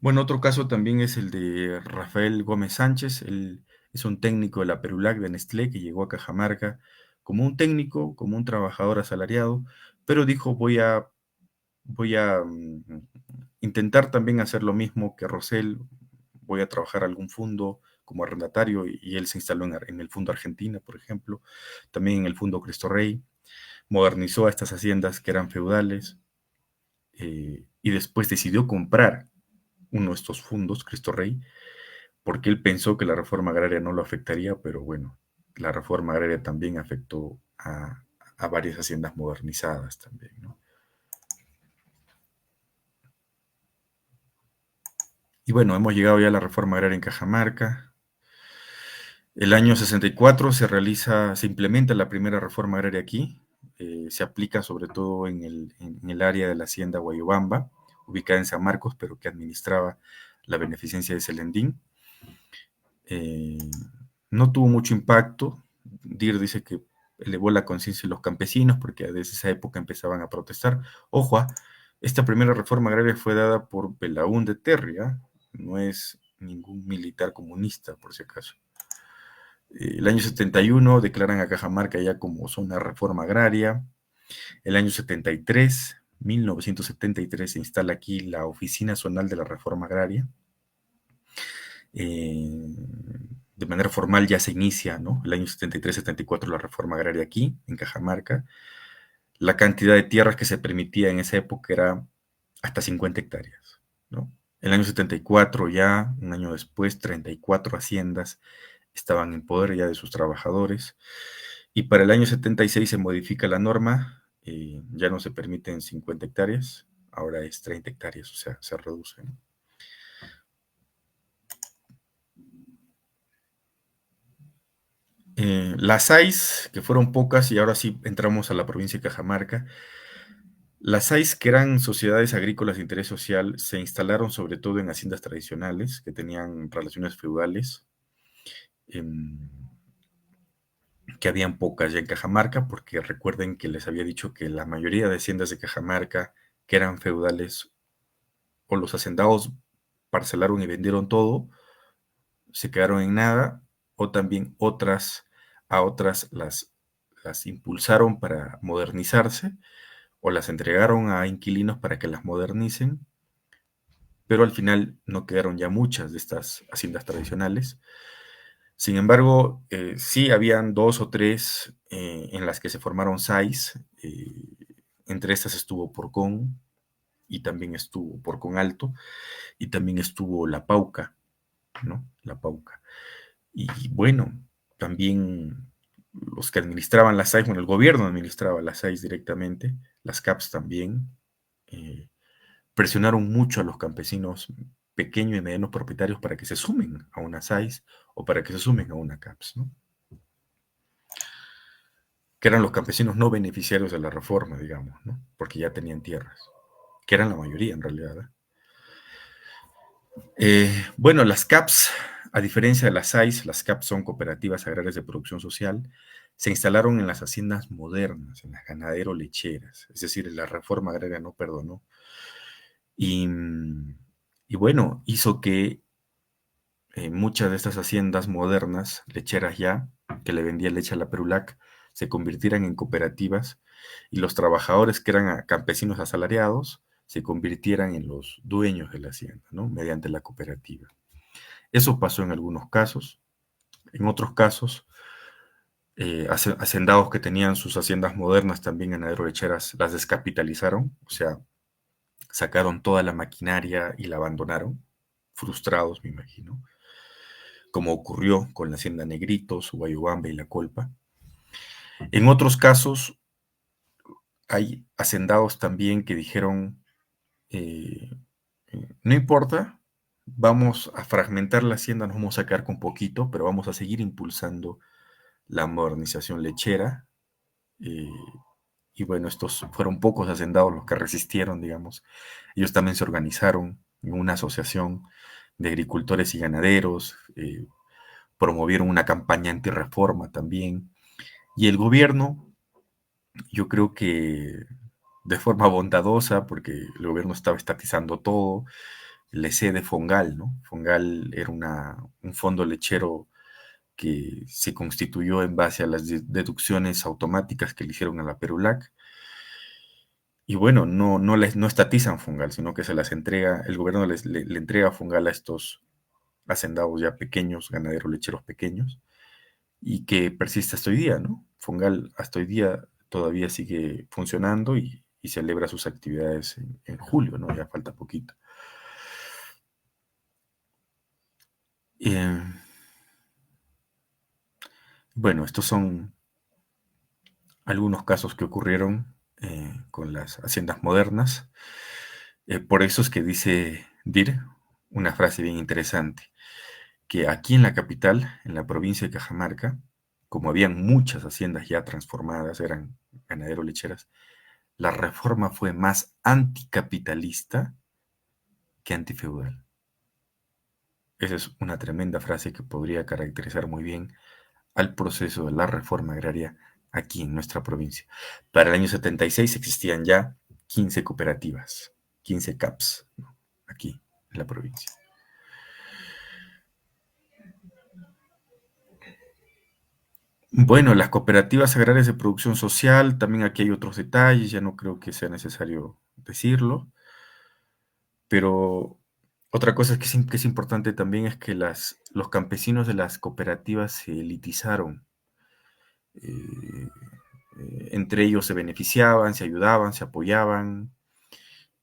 Bueno, otro caso también es el de Rafael Gómez Sánchez. Él es un técnico de la Perulac de Nestlé que llegó a Cajamarca como un técnico, como un trabajador asalariado, pero dijo, voy a intentar también hacer lo mismo que Rosell, voy a trabajar algún fondo como arrendatario, y él se instaló en el Fondo Argentina, por ejemplo, también en el Fondo Cristo Rey, modernizó a estas haciendas que eran feudales, y después decidió comprar uno de estos fondos, Cristo Rey, porque él pensó que la reforma agraria no lo afectaría, pero bueno, la reforma agraria también afectó a varias haciendas modernizadas también, ¿no? Y bueno, hemos llegado ya a la reforma agraria en Cajamarca. El año 64 se implementa la primera reforma agraria aquí. Se aplica sobre todo en el área de la hacienda Guayobamba, ubicada en San Marcos, pero que administraba la beneficencia de Celendín. Eh, no tuvo mucho impacto. Dir dice que elevó la conciencia de los campesinos porque desde esa época empezaban a protestar. Ojo, esta primera reforma agraria fue dada por Belaúnde Terry, ¿ah? No es ningún militar comunista, por si acaso. El año 71 declaran a Cajamarca ya como zona de reforma agraria. El año 73, 1973, se instala aquí la Oficina Zonal de la Reforma Agraria. De manera formal ya se inicia, ¿no? El año 73-74 la reforma agraria aquí, en Cajamarca. La cantidad de tierras que se permitía en esa época era hasta 50 hectáreas, ¿no? El año 74 ya, un año después, 34 haciendas estaban en poder ya de sus trabajadores. Y para el año 76 se modifica la norma, ya no se permiten 50 hectáreas, ahora es 30 hectáreas, o sea, se reduce, ¿no? Las SAIs, que fueron pocas, y ahora sí entramos a la provincia de Cajamarca. Las SAIs, que eran sociedades agrícolas de interés social, se instalaron sobre todo en haciendas tradicionales que tenían relaciones feudales, em, que habían pocas ya en Cajamarca, porque recuerden que les había dicho que la mayoría de haciendas de Cajamarca que eran feudales o los hacendados parcelaron y vendieron todo, se quedaron en nada, o también otras las impulsaron para modernizarse o las entregaron a inquilinos para que las modernicen, pero al final no quedaron ya muchas de estas haciendas tradicionales. Sin embargo, sí habían dos o tres en las que se formaron SAIs, entre estas estuvo Porcón y también estuvo Porcón Alto y también estuvo La Pauca, ¿no? La Pauca. Y bueno, también los que administraban las SAIs, bueno, el gobierno administraba las SAIs directamente, las CAPS también, eh, presionaron mucho a los campesinos pequeños y medianos propietarios para que se sumen a una SAIS o para que se sumen a una CAPS, ¿no? Que eran los campesinos no beneficiarios de la reforma, digamos, ¿no? Porque ya tenían tierras, que eran la mayoría en realidad. Bueno, las CAPS, a diferencia de las SAIS, las CAPS son cooperativas agrarias de producción social, se instalaron en las haciendas modernas, en las ganadero-lecheras, es decir, la reforma agraria no perdonó. Y, y bueno, hizo que muchas de estas haciendas modernas, lecheras ya, que le vendían leche a la Perulac, se convirtieran en cooperativas y los trabajadores que eran campesinos asalariados se convirtieran en los dueños de la hacienda, ¿no? Mediante la cooperativa. Eso pasó en algunos casos. En otros casos, hacendados que tenían sus haciendas modernas también ganadero lecheras las descapitalizaron, o sea, sacaron toda la maquinaria y la abandonaron, frustrados, me imagino, como ocurrió con la hacienda Negritos, Guayubamba y La Colpa. En otros casos, hay hacendados también que dijeron, eh, no importa, vamos a fragmentar la hacienda, nos vamos a quedar con poquito, pero vamos a seguir impulsando la modernización lechera. eh, y bueno, estos fueron pocos hacendados los que resistieron, digamos. Ellos también se organizaron en una asociación de agricultores y ganaderos, promovieron una campaña antirreforma también. Y el gobierno, yo creo que de forma bondadosa, porque el gobierno estaba estatizando todo, le cede Fongal, ¿no? Fongal era un fondo lechero que se constituyó en base a las deducciones automáticas que le hicieron a la Perulac. Y bueno, no estatizan Fongal, sino que se las entrega, el gobierno le entrega Fongal a estos hacendados ya pequeños, ganaderos lecheros pequeños, y que persiste hasta hoy día, ¿no? Fongal hasta hoy día todavía sigue funcionando y celebra sus actividades en julio, ¿no? Ya falta poquito. Eh, bueno, estos son algunos casos que ocurrieron con las haciendas modernas. Por eso es que dice Dir una frase bien interesante, que aquí en la capital, en la provincia de Cajamarca, como habían muchas haciendas ya transformadas, eran ganadero lecheras, la reforma fue más anticapitalista que antifeudal. Esa es una tremenda frase que podría caracterizar muy bien al proceso de la reforma agraria aquí en nuestra provincia. Para el año 76 existían ya 15 cooperativas, 15 CAPs, ¿no? Aquí en la provincia. Bueno, las cooperativas agrarias de producción social, también aquí hay otros detalles, ya no creo que sea necesario decirlo, pero otra cosa que es importante también es que los campesinos de las cooperativas se elitizaron. eh, Entre ellos se beneficiaban, se ayudaban, se apoyaban,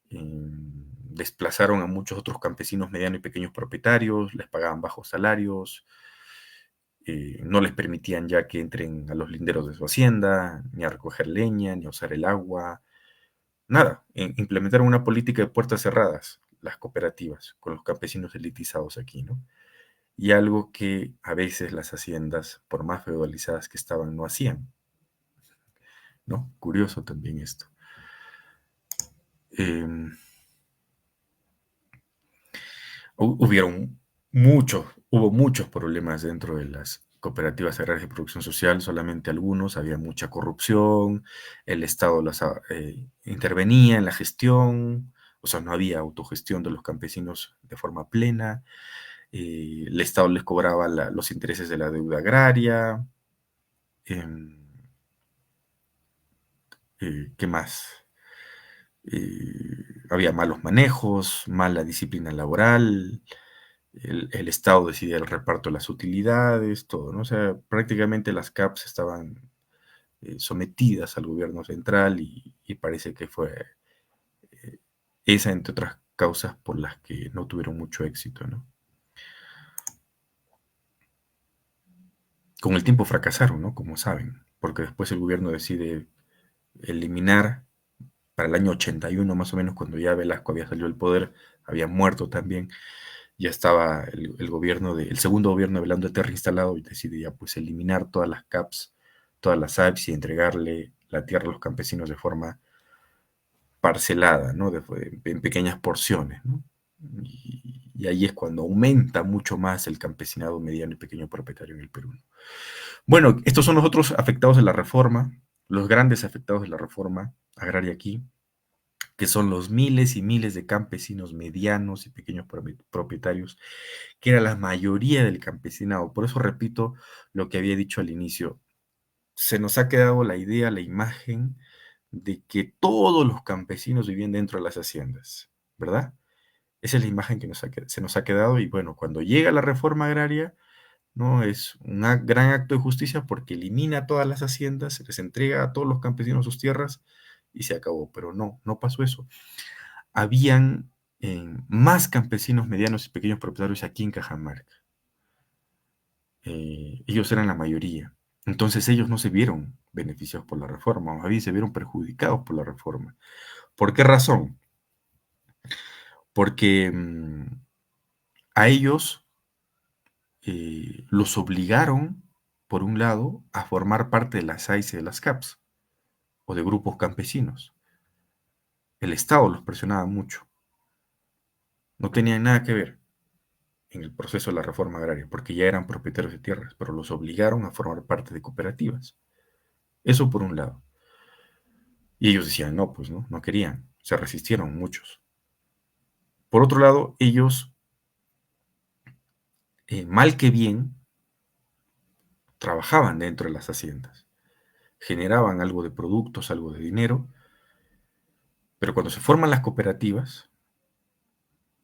desplazaron a muchos otros campesinos medianos y pequeños propietarios, les pagaban bajos salarios, no les permitían ya que entren a los linderos de su hacienda, ni a recoger leña, ni a usar el agua, nada. Implementaron una política de puertas cerradas, las cooperativas, con los campesinos elitizados aquí, ¿no? Y algo que a veces las haciendas, por más feudalizadas que estaban, no hacían, ¿no? Curioso también esto. Eh, hubo muchos problemas dentro de las cooperativas agrarias de producción social, solamente algunos, había mucha corrupción, el Estado intervenía en la gestión, o sea, no había autogestión de los campesinos de forma plena, el Estado les cobraba los intereses de la deuda agraria, em, ¿qué más? Había malos manejos, mala disciplina laboral, el Estado decidía el reparto de las utilidades, todo, ¿no? O sea, prácticamente las CAPs estaban sometidas al gobierno central y parece que fue eh, esa, entre otras causas, por las que no tuvieron mucho éxito, ¿no? Con el tiempo fracasaron, ¿no? Como saben, porque después el gobierno decide eliminar, para el año 81 más o menos, cuando ya Velasco había salido del poder, había muerto también, ya estaba el gobierno el segundo gobierno de Belando de Terra instalado y decide ya pues eliminar todas las CAPs, todas las AIPs y entregarle la tierra a los campesinos de forma parcelada, ¿no? En pequeñas porciones, ¿no? Y ahí es cuando aumenta mucho más el campesinado mediano y pequeño propietario en el Perú. Bueno, estos son los otros afectados de la reforma, los grandes afectados de la reforma agraria aquí, que son los miles y miles de campesinos medianos y pequeños propietarios, que era la mayoría del campesinado. Por eso repito lo que había dicho al inicio. Se nos ha quedado la idea, la imagen de que todos los campesinos vivían dentro de las haciendas, ¿verdad? Esa es la imagen que se nos ha quedado y bueno, cuando llega la reforma agraria, ¿no? Es un gran acto de justicia porque elimina todas las haciendas, se les entrega a todos los campesinos sus tierras y se acabó. Pero no, no pasó eso. Habían más campesinos medianos y pequeños propietarios aquí en Cajamarca. Ellos eran la mayoría. Entonces ellos no se vieron beneficiados por la reforma, más bien se vieron perjudicados por la reforma. ¿Por qué razón? Porque a ellos los obligaron, por un lado, a formar parte de las AIS y de las CAPs, o de grupos campesinos. El Estado los presionaba mucho. No tenían nada que ver en el proceso de la reforma agraria, porque ya eran propietarios de tierras, pero los obligaron a formar parte de cooperativas. Eso por un lado. Y ellos decían, no, pues no, no querían, se resistieron muchos. Por otro lado, ellos, mal que bien, trabajaban dentro de las haciendas, generaban algo de productos, algo de dinero, pero cuando se forman las cooperativas,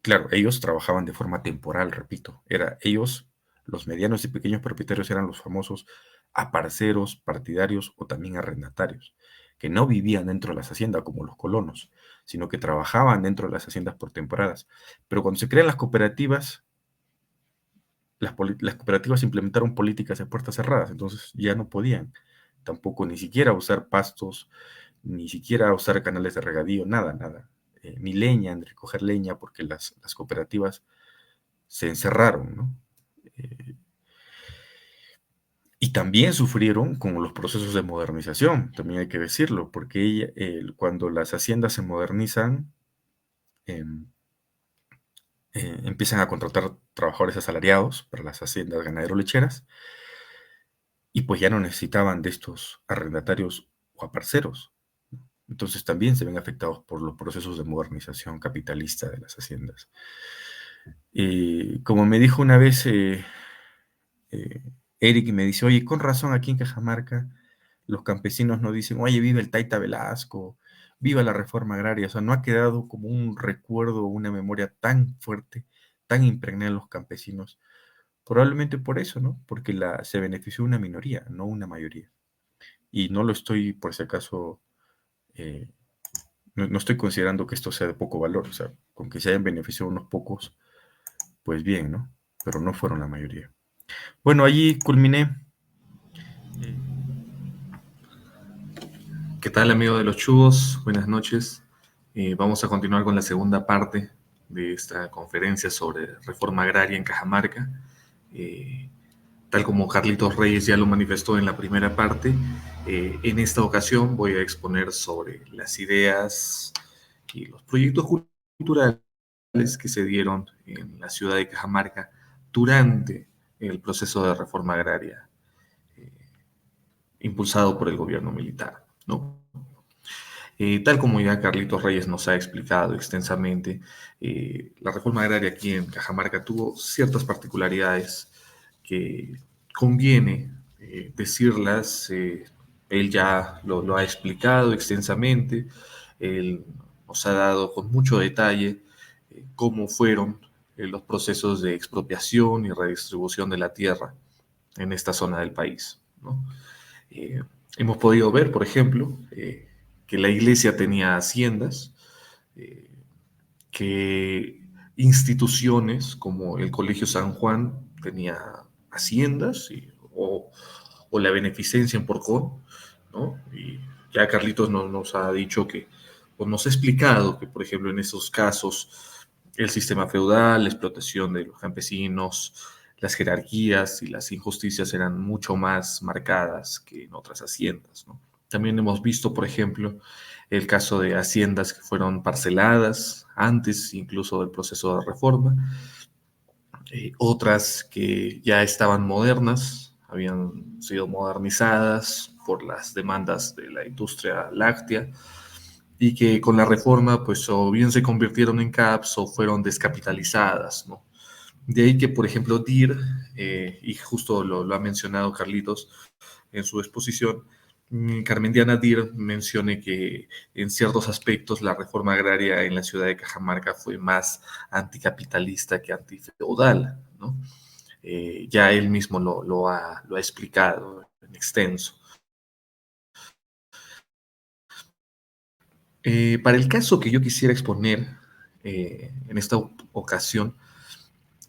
claro, ellos trabajaban de forma temporal, repito, ellos, los medianos y pequeños propietarios eran los famosos aparceros, partidarios o también arrendatarios, que no vivían dentro de las haciendas como los colonos, sino que trabajaban dentro de las haciendas por temporadas. Pero cuando se crean las cooperativas, las cooperativas implementaron políticas de puertas cerradas, entonces ya no podían tampoco ni siquiera usar pastos, ni siquiera usar canales de regadío, nada, nada. Ni leña, ni recoger leña, porque las cooperativas se encerraron, ¿no? Eh, y también sufrieron con los procesos de modernización, también hay que decirlo, porque cuando las haciendas se modernizan, eh, empiezan a contratar trabajadores asalariados para las haciendas ganadero-lecheras y pues ya no necesitaban de estos arrendatarios o aparceros. Entonces también se ven afectados por los procesos de modernización capitalista de las haciendas. Y como me dijo una vez eh, Eric, me dice, oye, con razón aquí en Cajamarca los campesinos no dicen, oye, viva el Taita Velasco, viva la reforma agraria. O sea, no ha quedado como un recuerdo, una memoria tan fuerte, tan impregnada en los campesinos. Probablemente por eso, ¿no? Porque se benefició una minoría, no una mayoría. Y no lo estoy, por si acaso, eh, no estoy considerando que esto sea de poco valor. O sea, con que se hayan beneficiado unos pocos, pues bien, ¿no? Pero no fueron la mayoría. Bueno, allí culminé. ¿Qué tal, amigo de los chubos? Buenas noches. Vamos a continuar con la segunda parte de esta conferencia sobre reforma agraria en Cajamarca. Eh, Tal como Carlitos Reyes ya lo manifestó en la primera parte, en esta ocasión voy a exponer sobre las ideas y los proyectos culturales que se dieron en la ciudad de Cajamarca durante el proceso de reforma agraria impulsado por el gobierno militar, ¿no? Tal como ya Carlitos Reyes nos ha explicado extensamente, la reforma agraria aquí en Cajamarca tuvo ciertas particularidades que conviene decirlas. Él ya lo ha explicado extensamente, él nos ha dado con mucho detalle cómo fueron los procesos de expropiación y redistribución de la tierra en esta zona del país, ¿no? Eh, Hemos podido ver, por ejemplo, que la iglesia tenía haciendas, eh, que instituciones como el Colegio San Juan tenía haciendas o la beneficencia en Porcón, ¿no? Y ya Carlitos nos ha dicho que, o nos ha explicado que, por ejemplo, en esos casos, el sistema feudal, la explotación de los campesinos, las jerarquías y las injusticias eran mucho más marcadas que en otras haciendas, ¿no? También hemos visto, por ejemplo, el caso de haciendas que fueron parceladas antes incluso del proceso de reforma, otras que ya estaban modernas, habían sido modernizadas por las demandas de la industria láctea y que con la reforma pues o bien se convirtieron en CAPS o fueron descapitalizadas, ¿no? De ahí que, por ejemplo, DIR, y justo lo ha mencionado Carlitos en su exposición, Carmen Diana Dir mencione que en ciertos aspectos la reforma agraria en la ciudad de Cajamarca fue más anticapitalista que antifeudal, ¿no? Ya él mismo lo ha explicado en extenso. Para el caso que yo quisiera exponer en esta ocasión,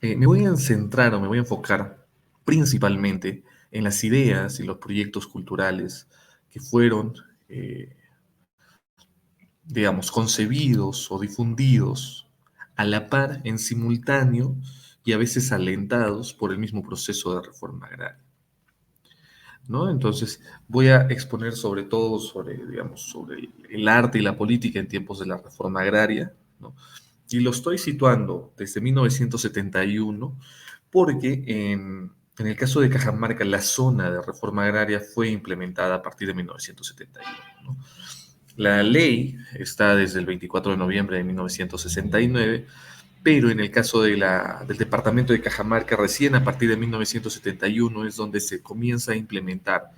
me voy a centrar o me voy a enfocar principalmente en las ideas y los proyectos culturales que fueron digamos, concebidos o difundidos a la par, en simultáneo y a veces alentados por el mismo proceso de reforma agraria, ¿no? Entonces, voy a exponer sobre todo sobre, digamos, sobre el arte y la política en tiempos de la reforma agraria, ¿no? Y lo estoy situando desde 1971 porque en el caso de Cajamarca, la zona de reforma agraria fue implementada a partir de 1971, ¿no? La ley está desde el 24 de noviembre de 1969, pero en el caso del departamento de Cajamarca, recién a partir de 1971 es donde se comienza a implementar,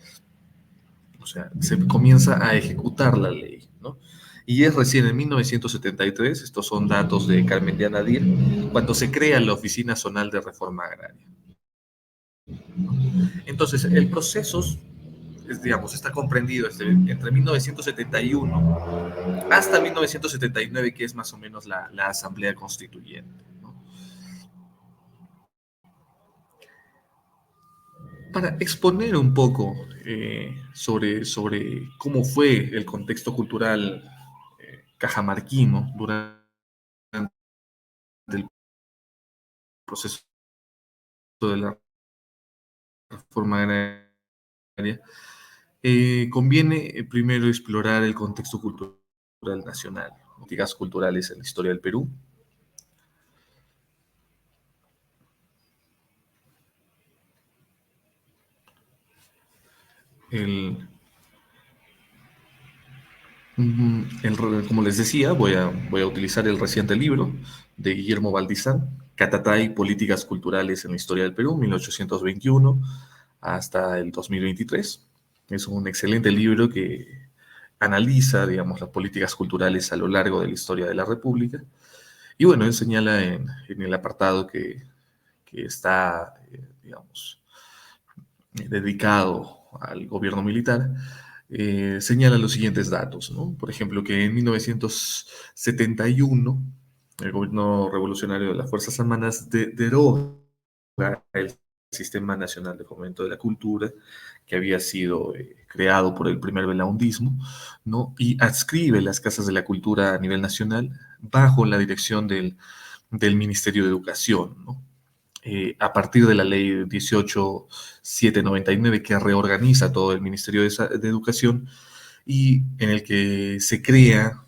o sea, se comienza a ejecutar la ley, ¿no? Y es recién en 1973, estos son datos de Carmen de Anadir, cuando se crea la Oficina Zonal de Reforma Agraria. Entonces, el proceso, digamos, está comprendido entre 1971 hasta 1979, que es más o menos la Asamblea Constituyente, ¿no? Para exponer un poco sobre cómo fue el contexto cultural cajamarquino durante el proceso de la reforma agraria, conviene primero explorar el contexto cultural nacional, políticas culturales en la historia del Perú, el, como les decía, voy a utilizar el reciente libro de Guillermo Valdizán, Catatay, Políticas Culturales en la Historia del Perú, 1821 hasta el 2023. Es un excelente libro que analiza, digamos, las políticas culturales a lo largo de la historia de la República. Y bueno, él señala en el apartado que está, digamos, dedicado al gobierno militar, señala los siguientes datos, ¿no? Por ejemplo, que en 1971 el gobierno revolucionario de las Fuerzas Armadas deroga el Sistema Nacional de Fomento de la Cultura, que había sido creado por el primer belaundismo, ¿no? Y adscribe las casas de la cultura a nivel nacional bajo la dirección del Ministerio de Educación, ¿no? A partir de la ley 18.799 que reorganiza todo el Ministerio de Educación y en el que se crea,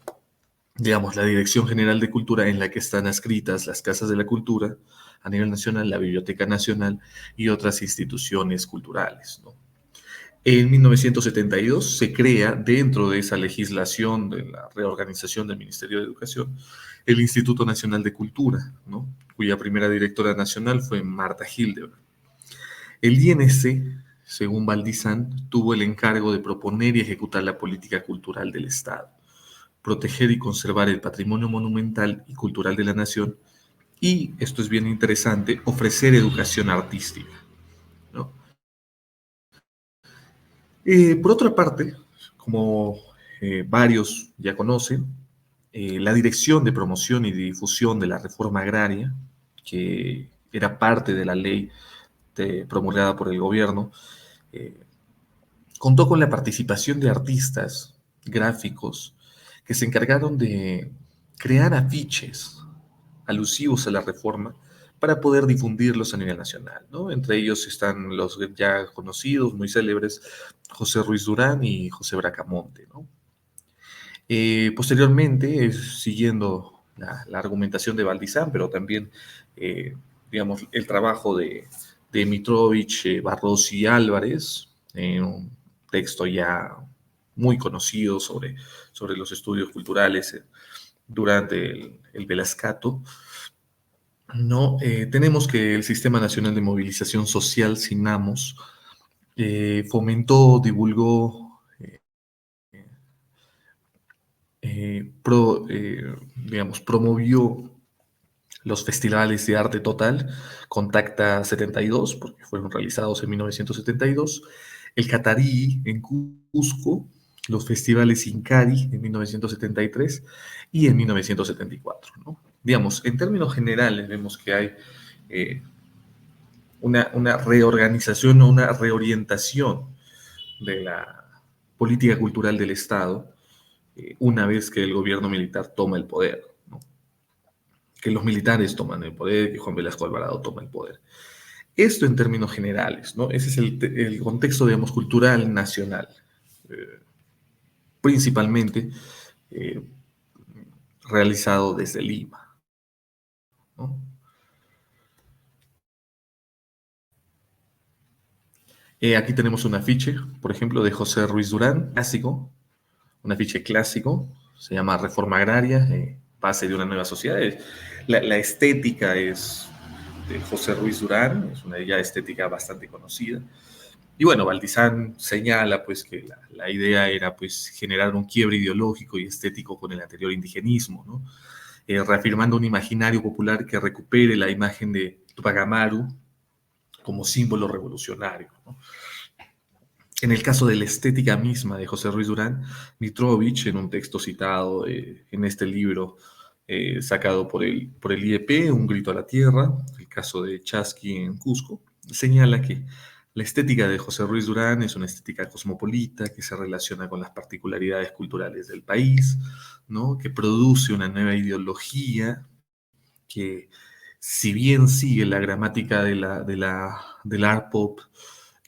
digamos, la Dirección General de Cultura en la que están adscritas las casas de la cultura a nivel nacional, la Biblioteca Nacional y otras instituciones culturales, ¿no? En 1972 se crea, dentro de esa legislación de la reorganización del Ministerio de Educación, el Instituto Nacional de Cultura, ¿no? Cuya primera directora nacional fue Marta Hildebrand. El INC, según Valdizán, tuvo el encargo de proponer y ejecutar la política cultural del Estado, proteger y conservar el patrimonio monumental y cultural de la nación y, esto es bien interesante, ofrecer educación artística, ¿no? Por otra parte, como varios ya conocen, la Dirección de Promoción y Difusión de la Reforma Agraria, que era parte de la ley promulgada por el gobierno, eh, contó con la participación de artistas gráficos que se encargaron de crear afiches alusivos a la reforma para poder difundirlos a nivel nacional, ¿no? Entre ellos están los ya conocidos, muy célebres, José Ruiz Durán y José Bracamonte, ¿no? Posteriormente, siguiendo la argumentación de Valdizán, pero también, digamos, el trabajo de Mitrovich, Barros y Álvarez, en un texto ya muy conocido sobre los estudios culturales durante el Velascato, ¿no? Tenemos que el Sistema Nacional de Movilización Social, SINAMOS, fomentó, divulgó, digamos, promovió los festivales de arte total, Contacta 72, porque fueron realizados en 1972, el Catarí en Cusco, los festivales Incari en 1973 y en 1974, ¿no? Digamos, en términos generales vemos que hay eh, una reorganización o una reorientación de la política cultural del Estado una vez que el gobierno militar toma el poder, ¿no? Que los militares toman el poder, que Juan Velasco Alvarado toma el poder. Esto en términos generales, ¿no? Ese es el contexto, digamos, cultural nacional, eh, principalmente eh, realizado desde Lima, ¿no? Aquí tenemos un afiche, por ejemplo, de José Ruiz Durán, clásico, un afiche clásico, se llama Reforma Agraria, base de una nueva sociedad. La estética es de José Ruiz Durán, es una ya estética bastante conocida. Y bueno, Valdizán señala pues que la idea era pues generar un quiebre ideológico y estético con el anterior indigenismo, ¿no? Reafirmando un imaginario popular que recupere la imagen de Tupac Amaru como símbolo revolucionario, ¿no? En el caso de la estética misma de José Ruiz Durán, Mitrovich, en un texto citado en este libro sacado por el IEP, Un grito a la tierra, el caso de Chasqui en Cusco, señala que la estética de José Ruiz Durán es una estética cosmopolita que se relaciona con las particularidades culturales del país, ¿no? Que produce una nueva ideología que, si bien sigue la gramática del art pop,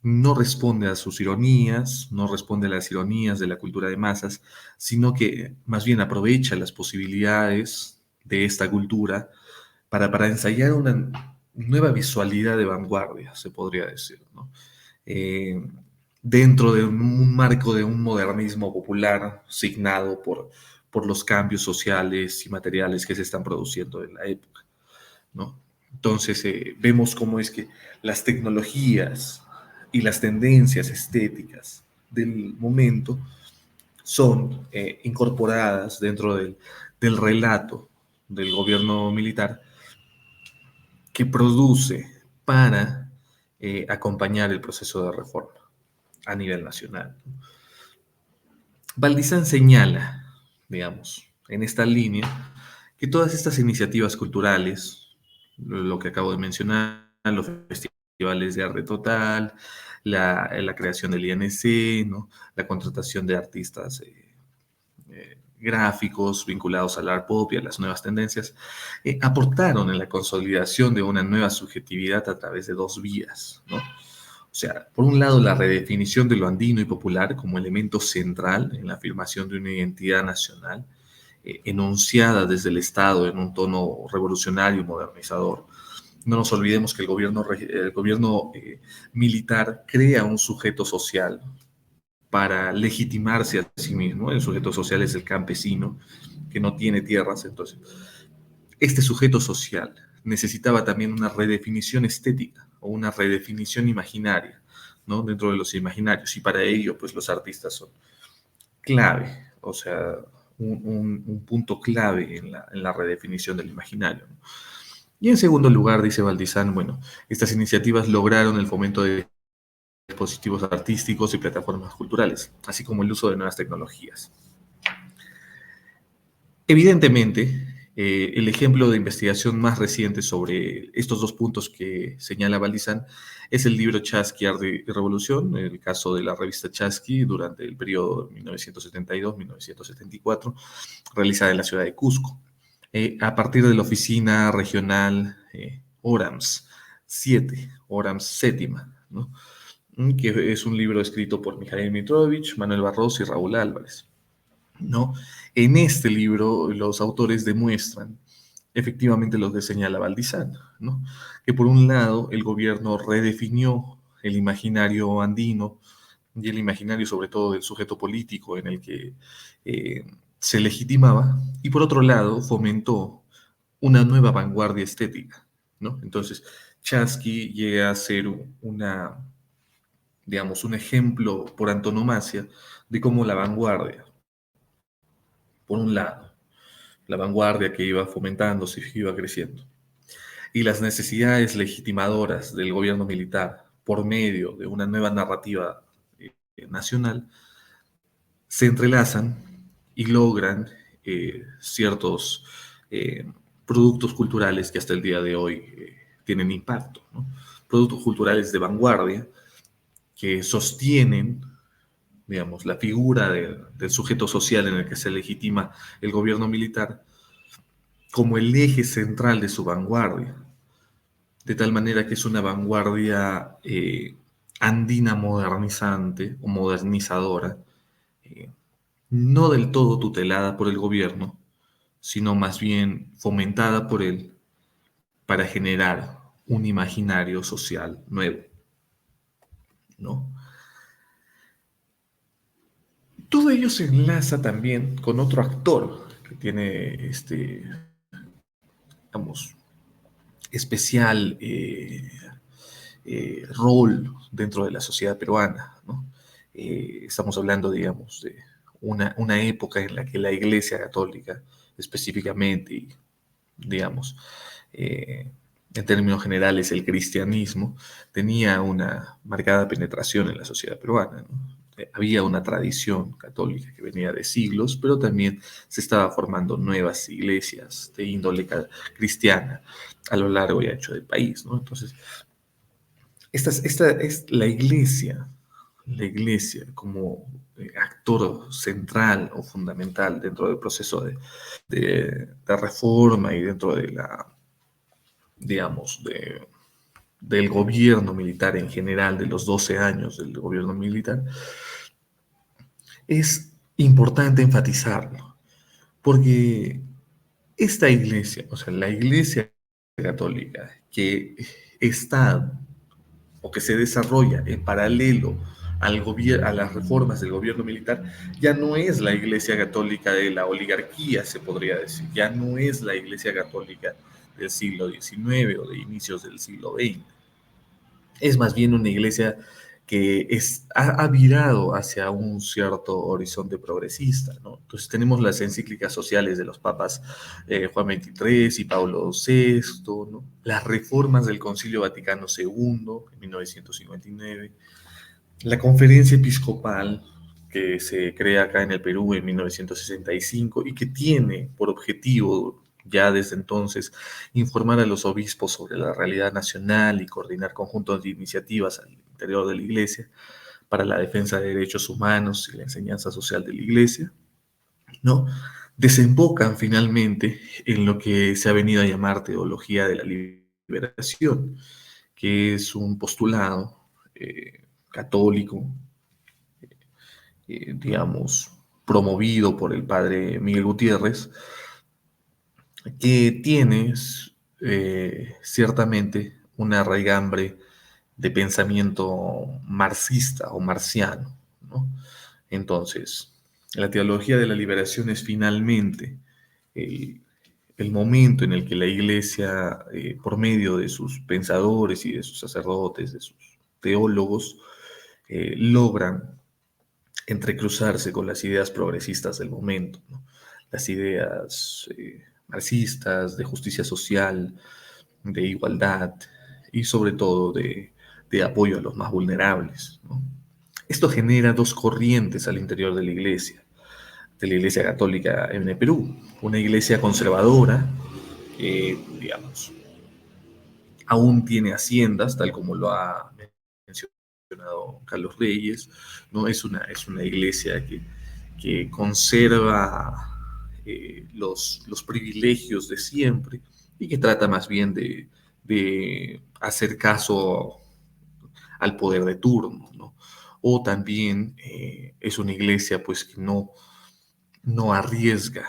no responde a sus ironías, no responde a las ironías de la cultura de masas, sino que más bien aprovecha las posibilidades de esta cultura para ensayar una nueva visualidad de vanguardia, se podría decir, ¿no? Eh, dentro de un marco de un modernismo popular signado por los cambios sociales y materiales que se están produciendo en la época, ¿no? Entonces, vemos cómo es que las tecnologías y las tendencias estéticas del momento son incorporadas dentro del relato del gobierno militar que produce para acompañar el proceso de reforma a nivel nacional. Valdizán señala, digamos, en esta línea, que todas estas iniciativas culturales, lo que acabo de mencionar, los festivales de arte total, la creación del INC, ¿no? La contratación de artistas gráficos vinculados al art pop y a las nuevas tendencias, aportaron en la consolidación de una nueva subjetividad a través de dos vías, ¿no? O sea, por un lado, la redefinición de lo andino y popular como elemento central en la afirmación de una identidad nacional, enunciada desde el Estado en un tono revolucionario y modernizador. No nos olvidemos que el gobierno militar crea un sujeto social para legitimarse a sí mismo. El sujeto social es el campesino que no tiene tierras. Entonces, este sujeto social necesitaba también una redefinición estética o una redefinición imaginaria, ¿no? Dentro de los imaginarios. Y para ello, pues los artistas son clave, o sea, un punto clave en la redefinición del imaginario, ¿no? Y en segundo lugar, dice Valdizán, bueno, estas iniciativas lograron el fomento de dispositivos artísticos y plataformas culturales, así como el uso de nuevas tecnologías. Evidentemente, el ejemplo de investigación más reciente sobre estos dos puntos que señala Valdizán es el libro Chasqui, Arte y Revolución, el caso de la revista Chasqui durante el periodo 1972-1974, realizada en la ciudad de Cusco, a partir de la oficina regional ORAMS 7, ORAMS séptima, ¿no? Que es un libro escrito por Mijail Mitrovich, Manuel Barros y Raúl Álvarez, ¿no? En este libro los autores demuestran efectivamente lo que señala Valdizán, ¿no? Que por un lado el gobierno redefinió el imaginario andino y el imaginario sobre todo del sujeto político en el que se legitimaba, y por otro lado fomentó una nueva vanguardia estética, ¿no? Entonces, Chasqui llega a ser una, digamos, un ejemplo por antonomasia de cómo la vanguardia, por un lado, la vanguardia que iba fomentándose y iba creciendo, y las necesidades legitimadoras del gobierno militar por medio de una nueva narrativa nacional, se entrelazan y logran ciertos productos culturales que hasta el día de hoy tienen impacto, ¿no? Productos culturales de vanguardia que sostienen, digamos, la figura del sujeto social en el que se legitima el gobierno militar como el eje central de su vanguardia, de tal manera que es una vanguardia andina modernizante o modernizadora, eh, no del todo tutelada por el gobierno, sino más bien fomentada por él para generar un imaginario social nuevo, ¿no? Todo ello se enlaza también con otro actor que tiene digamos, especial rol dentro de la sociedad peruana, ¿no? Estamos hablando, digamos, de una época en la que la Iglesia Católica, específicamente, y, digamos, en términos generales, el cristianismo, tenía una marcada penetración en la sociedad peruana, ¿no? Había una tradición católica que venía de siglos, pero también se estaba formando nuevas iglesias de índole cristiana a lo largo y ancho del país, ¿no? Entonces, esta es la iglesia como actor central o fundamental dentro del proceso de reforma y dentro de la, digamos, del gobierno militar en general, de los 12 años del gobierno militar, es importante enfatizarlo, porque esta iglesia, o sea, la iglesia católica que está o que se desarrolla en paralelo a las reformas del gobierno militar, ya no es la Iglesia Católica de la oligarquía, se podría decir, ya no es la Iglesia Católica del siglo XIX o de inicios del siglo XX. Es más bien una iglesia que ha virado hacia un cierto horizonte progresista, ¿no? Entonces tenemos las encíclicas sociales de los papas Juan XXIII y Pablo VI, ¿no? Las reformas del Concilio Vaticano II en 1959, la conferencia episcopal que se crea acá en el Perú en 1965 y que tiene por objetivo ya desde entonces informar a los obispos sobre la realidad nacional y coordinar conjuntos de iniciativas al interior de la Iglesia para la defensa de derechos humanos y la enseñanza social de la Iglesia, ¿no? Desembocan finalmente en lo que se ha venido a llamar teología de la liberación, que es un postulado católico, digamos, promovido por el padre Miguel Gutiérrez, que tiene ciertamente una raigambre de pensamiento marxista o marciano, ¿no? Entonces, la teología de la liberación es finalmente el, el momento en el que la Iglesia, por medio de sus pensadores y de sus sacerdotes, de sus teólogos, logran entrecruzarse con las ideas progresistas del momento, ¿no? Las ideas marxistas de justicia social, de igualdad y sobre todo de apoyo a los más vulnerables, ¿no? Esto genera dos corrientes al interior de la Iglesia Católica en el Perú. Una iglesia conservadora que, digamos, aún tiene haciendas, tal como lo ha mencionado Carlos Reyes, ¿no? Es una iglesia que conserva los privilegios de siempre y que trata más bien de hacer caso al poder de turno, ¿no? O también es una iglesia pues que no arriesga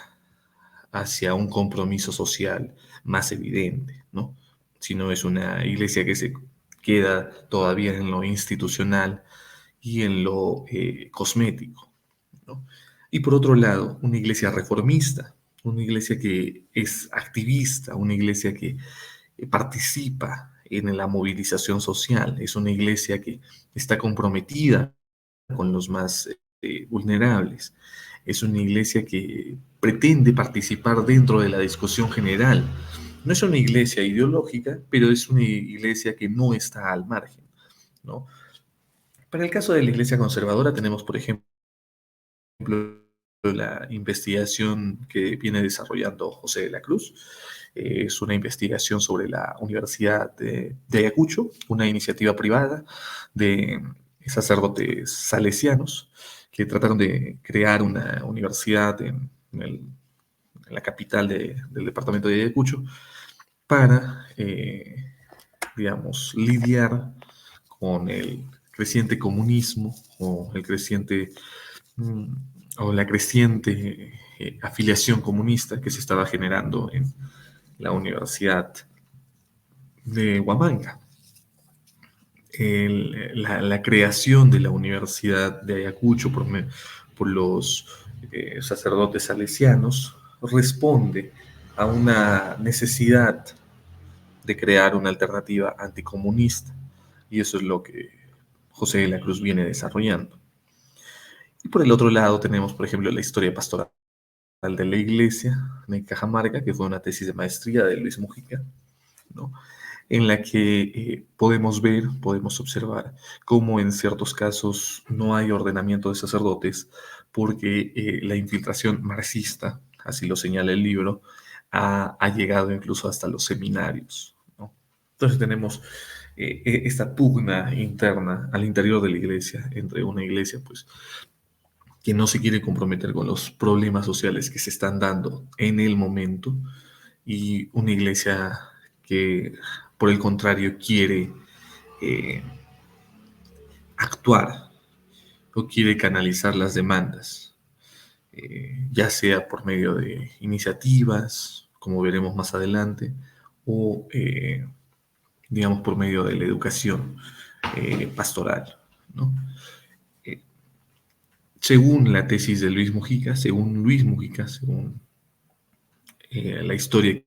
hacia un compromiso social más evidente, ¿no? Sino es una iglesia que se queda todavía en lo institucional y en lo cosmético, ¿no? Y por otro lado, una iglesia reformista, una iglesia que es activista, una iglesia que participa en la movilización social, es una iglesia que está comprometida con los más vulnerables. Es una iglesia que pretende participar dentro de la discusión general. No es una iglesia ideológica, pero es una iglesia que no está al margen, ¿no? Para el caso de la iglesia conservadora tenemos, por ejemplo, la investigación que viene desarrollando José de la Cruz. Es una investigación sobre la Universidad de Ayacucho, una iniciativa privada de sacerdotes salesianos que trataron de crear una universidad en la capital del departamento de Ayacucho para, digamos, lidiar con el creciente comunismo o el creciente mm, o la creciente afiliación comunista que se estaba generando en la Universidad de Huamanga. La creación de la Universidad de Ayacucho por los sacerdotes salesianos responde a una necesidad de crear una alternativa anticomunista, y eso es lo que José de la Cruz viene desarrollando. Y por el otro lado tenemos, por ejemplo, la historia pastoral de la Iglesia en Cajamarca, que fue una tesis de maestría de Luis Mujica, ¿no? En la que podemos observar cómo en ciertos casos no hay ordenamiento de sacerdotes porque la infiltración marxista, así lo señala el libro, ha llegado incluso hasta los seminarios, ¿no? Entonces tenemos esta pugna interna al interior de la iglesia, entre una iglesia pues que no se quiere comprometer con los problemas sociales que se están dando en el momento y una iglesia que, por el contrario, quiere eh, actuar o quiere canalizar las demandas, ya sea por medio de iniciativas, como veremos más adelante, o, digamos, por medio de la educación pastoral, ¿no? Según la tesis de Luis Mujica, según la historia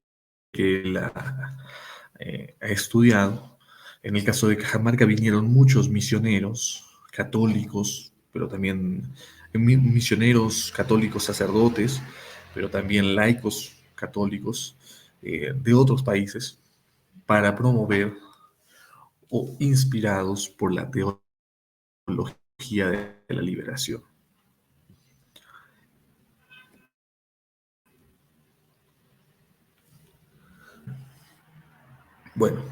que él ha estudiado, en el caso de Cajamarca vinieron muchos misioneros católicos, pero también misioneros católicos sacerdotes, pero también laicos católicos de otros países para promover o inspirados por la teología de la liberación. Bueno,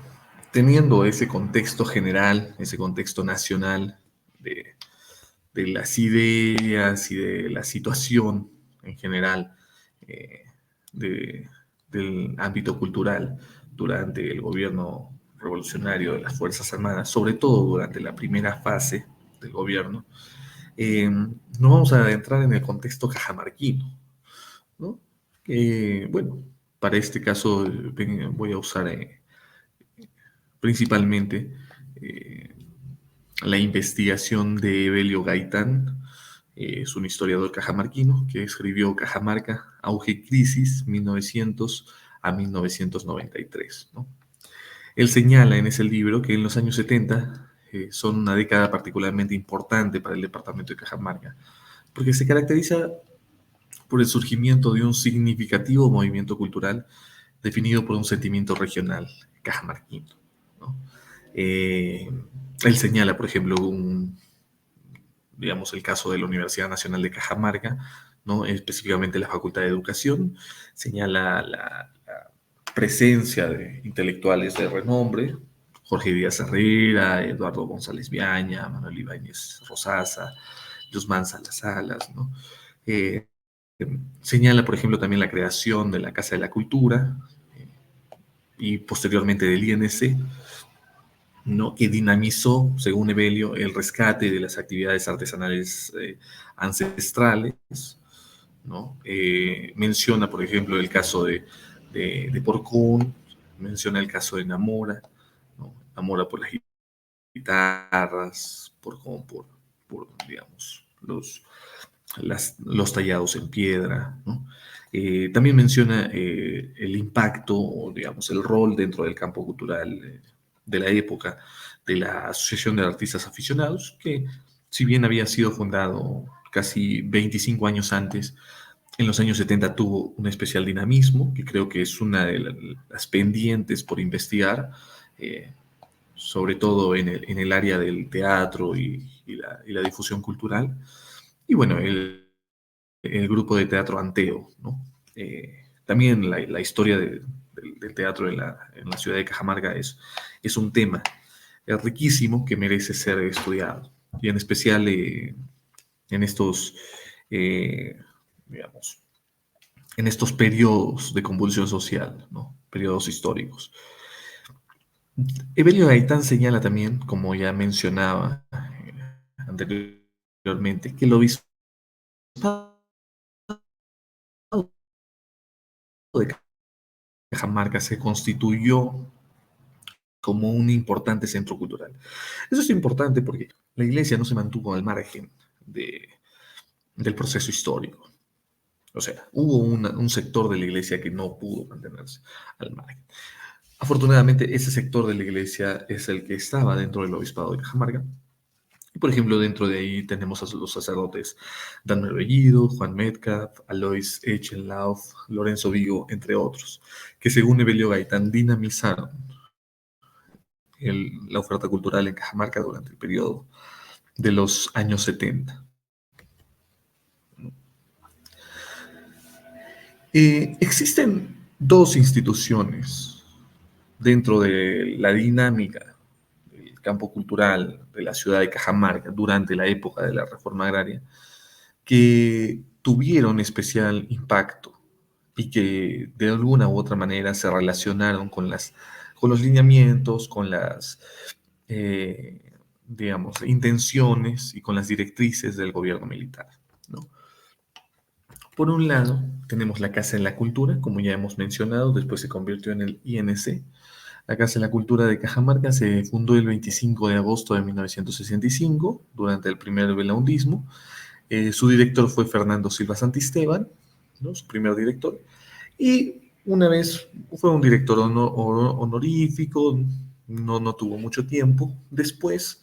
teniendo ese contexto general, ese contexto nacional de, de las ideas y de la situación en general eh, de- del ámbito cultural durante el gobierno revolucionario de las Fuerzas Armadas, sobre todo durante la primera fase del gobierno, nos vamos a adentrar en el contexto cajamarquino, ¿no? Bueno, para este caso voy a usar principalmente eh, la investigación de Evelio Gaitán, es un historiador cajamarquino que escribió Cajamarca, Auge y Crisis, 1900 a 1993, ¿no? Él señala en ese libro que en los años 70 son una década particularmente importante para el departamento de Cajamarca, porque se caracteriza por el surgimiento de un significativo movimiento cultural definido por un sentimiento regional cajamarquino, ¿no? Eh, Él señala, por ejemplo, digamos, el caso de la Universidad Nacional de Cajamarca, ¿no? Específicamente la Facultad de Educación, señala la presencia de intelectuales de renombre, Jorge Díaz Herrera, Eduardo González Viaña, Manuel Ibáñez Rosasa, Guzmán Salas, ¿no? Eh, Señala, por ejemplo, también la creación de la Casa de la Cultura y posteriormente del INC, ¿no? Que dinamizó, según Evelio, el rescate de las actividades artesanales ancestrales, ¿no? Menciona, por ejemplo, el caso de Porcún, menciona el caso de Namora, ¿no? Namora por las guitarras, Porcún digamos, los tallados en piedra, ¿no? También menciona el impacto, o digamos, el rol dentro del campo cultural de la época de la Asociación de Artistas Aficionados, que si bien había sido fundado casi 25 años antes, en los años 70 tuvo un especial dinamismo, que creo que es una de las pendientes por investigar, eh, sobre todo en el área del teatro y la difusión cultural. Y bueno, el grupo de teatro Anteo, ¿no? También la historia del teatro en la ciudad de Cajamarca es un tema riquísimo que merece ser estudiado. Y en especial en estos, eh, digamos, en estos periodos de convulsión social, ¿no? Periodos históricos. Evelio Gaitán señala también, como ya mencionaba anteriormente, que el obispado de Cajamarca se constituyó como un importante centro cultural. Eso es importante porque la iglesia no se mantuvo al margen del proceso histórico. O sea, hubo un sector de la iglesia que no pudo mantenerse al margen. Afortunadamente, ese sector de la iglesia es el que estaba dentro del obispado de Cajamarca. Y, por ejemplo, dentro de ahí tenemos a los sacerdotes Daniel Bellido, Juan Metcalf, Alois Echenlauf, Lorenzo Vigo, entre otros, que según Evelio Gaitán dinamizaron la oferta cultural en Cajamarca durante el periodo de los años 70. Existen dos instituciones dentro de la dinámica del campo cultural de la ciudad de Cajamarca durante la época de la reforma agraria que tuvieron especial impacto y que de alguna u otra manera se relacionaron con los lineamientos, con las, digamos, intenciones y con las directrices del gobierno militar, ¿no? Por un lado, tenemos la Casa de la Cultura, como ya hemos mencionado, después se convirtió en el INC. La Casa de la Cultura de Cajamarca se fundó el 25 de agosto de 1965, durante el primer belaundismo, Su director fue Fernando Silva Santisteban, ¿no? Su primer director, y una vez fue un director honorífico, no tuvo mucho tiempo. Después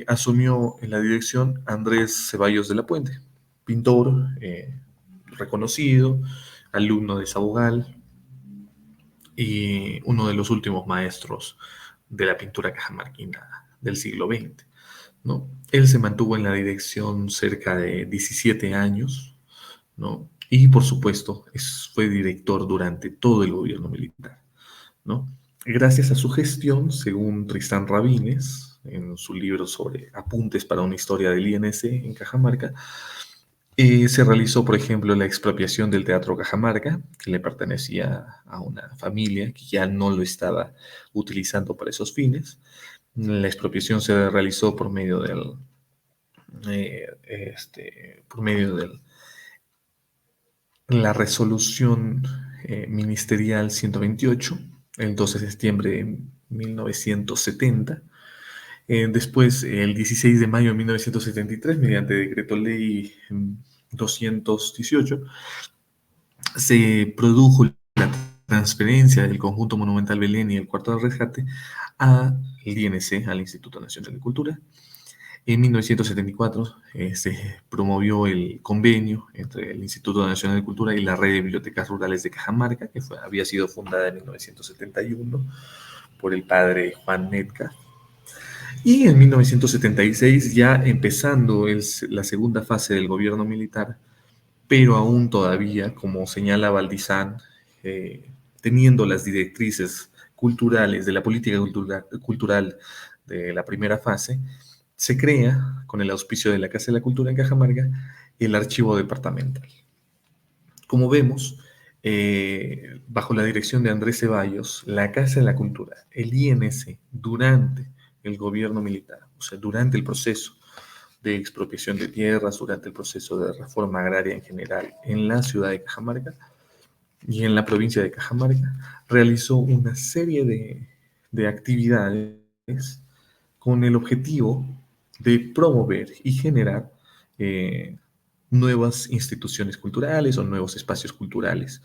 asumió en la dirección Andrés Ceballos de la Puente, pintor reconocido, alumno de Sabugal y uno de los últimos maestros de la pintura cajamarquina del siglo XX, ¿no? Él se mantuvo en la dirección cerca de 17 años, ¿no? Y por supuesto fue director durante todo el gobierno militar, ¿no? Gracias a su gestión, según Tristán Rabines, en su libro sobre Apuntes para una historia del INC en Cajamarca, se realizó, por ejemplo, la expropiación del Teatro Cajamarca, que le pertenecía a una familia que ya no lo estaba utilizando para esos fines. La expropiación se realizó por medio por medio de la resolución ministerial 128, el 12 de septiembre de 1970. Después, el 16 de mayo de 1973, mediante decreto ley 218, se produjo la transferencia del conjunto monumental Belén y el cuarto de rescate al INC, al Instituto Nacional de Cultura. En 1974 se promovió el convenio entre el Instituto Nacional de Cultura y la Red de Bibliotecas Rurales de Cajamarca, que había sido fundada en 1971 por el padre Juan Metcalf. Y en 1976, ya empezando la segunda fase del gobierno militar, pero aún todavía, como señala Valdizán, teniendo las directrices culturales de la política cultural de la primera fase, se crea, con el auspicio de la Casa de la Cultura en Cajamarca, el archivo departamental. Como vemos, bajo la dirección de Andrés Ceballos, la Casa de la Cultura, el INC, durante el gobierno militar, o sea, durante el proceso de expropiación de tierras, durante el proceso de reforma agraria en general en la ciudad de Cajamarca y en la provincia de Cajamarca, realizó una serie de actividades con el objetivo de promover y generar nuevas instituciones culturales o nuevos espacios culturales,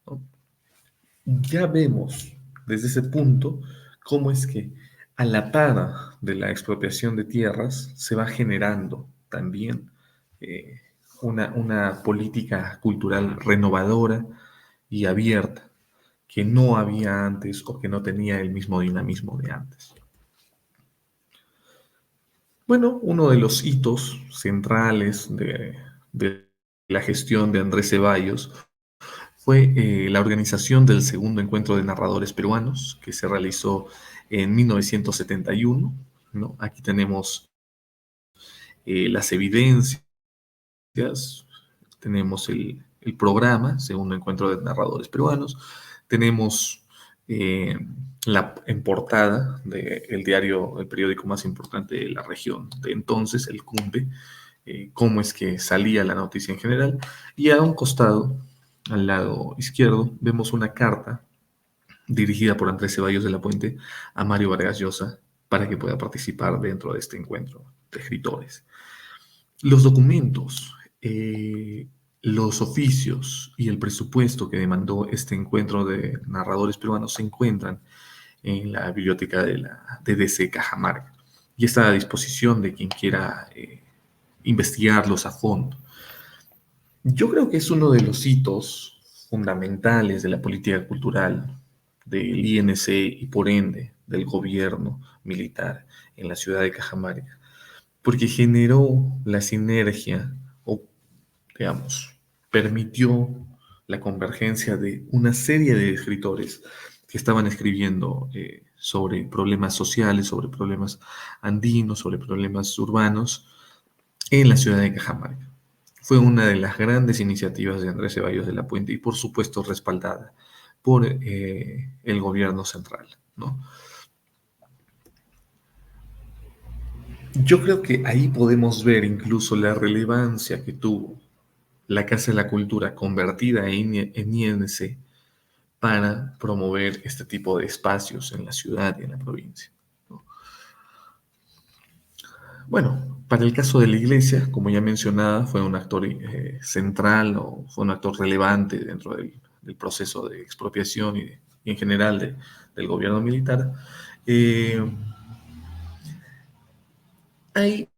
¿no? Ya vemos desde ese punto cómo es que a la par de la expropiación de tierras se va generando también eh, una política cultural renovadora y abierta que no había antes o que no tenía el mismo dinamismo de antes. Bueno, uno de los hitos centrales de la gestión de Andrés Ceballos fue la organización del segundo encuentro de narradores peruanos que se realizó en 1971, ¿no? Aquí tenemos las evidencias, tenemos el programa, segundo encuentro de narradores peruanos, tenemos en portada del diario, el periódico más importante de la región de entonces, el CUMPE, cómo es que salía la noticia en general, y a un costado, al lado izquierdo, vemos una carta dirigida por Andrés Ceballos de la Puente a Mario Vargas Llosa para que pueda participar dentro de este encuentro de escritores. Los documentos, los oficios y el presupuesto que demandó este encuentro de narradores peruanos se encuentran en la biblioteca de la DDC Cajamarca y está a disposición de quien quiera investigarlos a fondo. Yo creo que es uno de los hitos fundamentales de la política cultural del INC y por ende del gobierno militar en la ciudad de Cajamarca, porque generó la sinergia o, digamos, permitió la convergencia de una serie de escritores que estaban escribiendo sobre problemas sociales, sobre problemas andinos, sobre problemas urbanos en la ciudad de Cajamarca. Fue una de las grandes iniciativas de Andrés Ceballos de la Puente y por supuesto respaldada por el gobierno central, ¿no? Yo creo que ahí podemos ver incluso la relevancia que tuvo la Casa de la Cultura convertida en INC para promover este tipo de espacios en la ciudad y en la provincia, ¿no? Bueno, para el caso de la iglesia, como ya mencionaba, fue un actor central o fue un actor relevante dentro del proceso de expropiación y en general del gobierno militar. Eh, Hay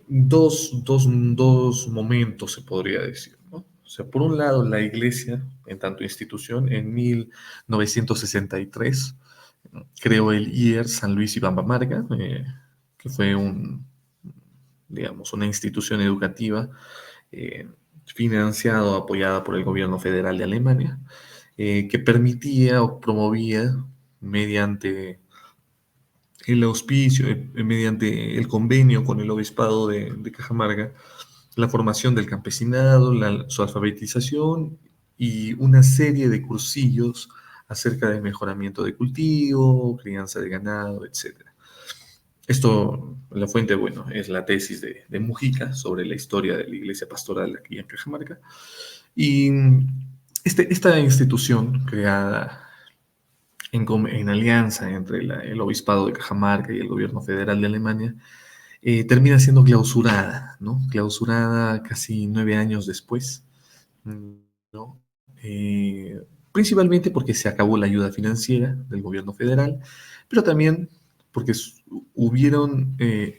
dos momentos, se podría decir, ¿no? O sea, por un lado, la iglesia, en tanto institución, en 1963 creó el IER San Luis y Bambamarga, que fue digamos, una institución educativa eh, financiada o apoyada por el gobierno federal de Alemania, que permitía o promovía mediante el auspicio, mediante el convenio con el obispado de Cajamarca, la formación del campesinado, su alfabetización y una serie de cursillos acerca del mejoramiento de cultivo, crianza de ganado, etc. Esto, la fuente, bueno, es la tesis de Mujica sobre la historia de la iglesia pastoral aquí en Cajamarca. Y esta institución, creada en alianza entre el obispado de Cajamarca y el gobierno federal de Alemania, termina siendo clausurada, ¿no? Clausurada casi 9 años después, ¿no? Eh, Principalmente porque se acabó la ayuda financiera del gobierno federal, pero también porque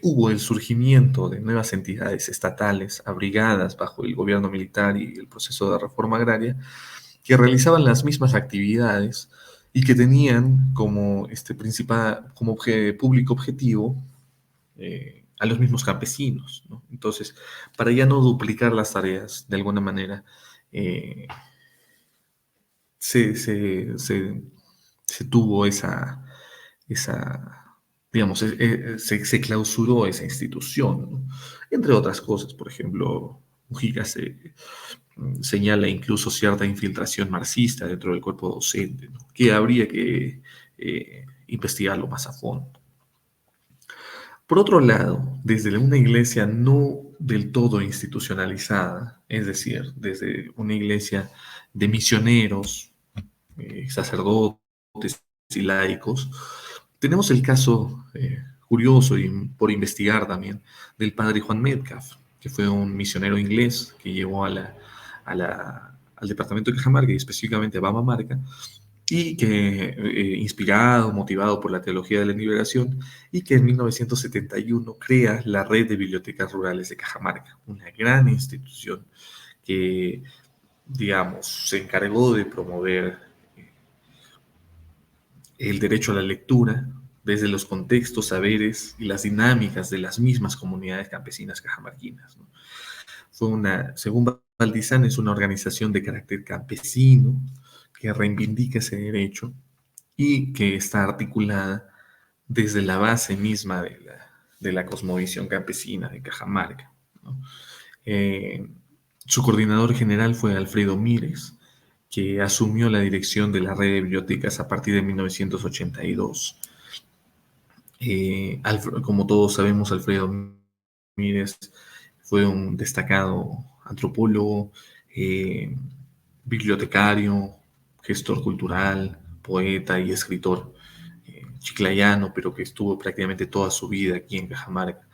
hubo el surgimiento de nuevas entidades estatales abrigadas bajo el gobierno militar y el proceso de reforma agraria, que realizaban las mismas actividades y que tenían como principal, como público objetivo a los mismos campesinos, ¿no? Entonces, para ya no duplicar las tareas, de alguna manera, eh, se, se- se- se tuvo esa, digamos, se clausuró esa institución, ¿no? Entre otras cosas, por ejemplo, Mujica señala incluso cierta infiltración marxista dentro del cuerpo docente, ¿no? Que habría que investigarlo más a fondo. Por otro lado, desde una iglesia no del todo institucionalizada, es decir, desde una iglesia de misioneros, sacerdotes y laicos, tenemos el caso curioso y por investigar también del padre Juan Metcalf, que fue un misionero inglés que llegó al departamento de Cajamarca y específicamente a Bamamarca, y que, inspirado, motivado por la teología de la liberación, y que en 1971 crea la Red de Bibliotecas Rurales de Cajamarca, una gran institución que, digamos, se encargó de promover el derecho a la lectura desde los contextos, saberes y las dinámicas de las mismas comunidades campesinas cajamarquinas, ¿no? Según Valdizán, es una organización de carácter campesino que reivindica ese derecho y que está articulada desde la base misma de la cosmovisión campesina de Cajamarca, ¿no? Eh, Su coordinador general fue Alfredo Mírez, que asumió la dirección de la red de bibliotecas a partir de 1982. Como todos sabemos, Alfredo Mírez fue un destacado antropólogo, eh, bibliotecario, gestor cultural, poeta y escritor chiclayano, pero que estuvo prácticamente toda su vida aquí en Cajamarca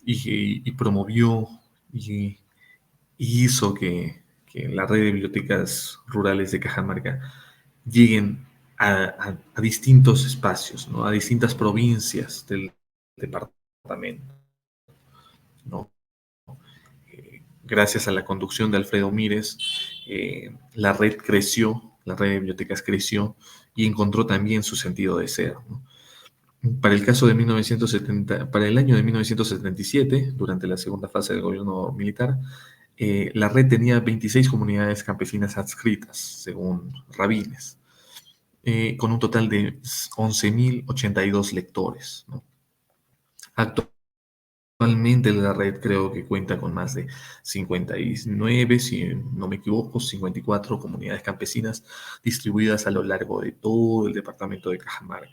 y promovió y, y hizo que la red de bibliotecas rurales de Cajamarca lleguen a distintos espacios, ¿no? A distintas provincias del departamento, ¿no? Gracias a la conducción de Alfredo Mírez, la red creció, la red de bibliotecas creció y encontró también su sentido de ser, ¿no? Para el año de 1977, durante la segunda fase del gobierno militar, la red tenía 26 comunidades campesinas adscritas, según Rabines, con un total de 11.082 lectores, ¿no? Actualmente la red creo que cuenta con más de 59, si no me equivoco, 54 comunidades campesinas distribuidas a lo largo de todo el departamento de Cajamarca.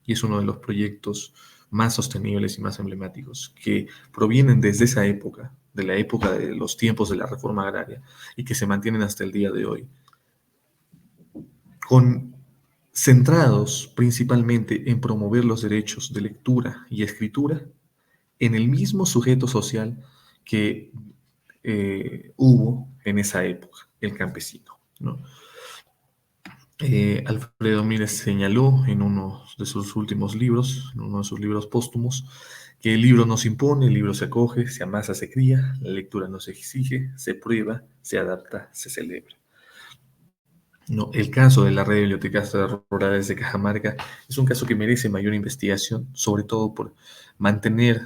Y es uno de los proyectos más sostenibles y más emblemáticos que provienen desde esa época, de la época de los tiempos de la reforma agraria y que se mantienen hasta el día de hoy, con centrados principalmente en promover los derechos de lectura y escritura en el mismo sujeto social que hubo en esa época, el campesino, ¿no? Alfredo Mírez señaló en uno de sus últimos libros, en uno de sus libros póstumos, que el libro no se impone, el libro se acoge, se amasa, se cría, la lectura no se exige, se prueba, se adapta, se celebra. No, el caso de la red de bibliotecas rurales de Cajamarca es un caso que merece mayor investigación, sobre todo por mantener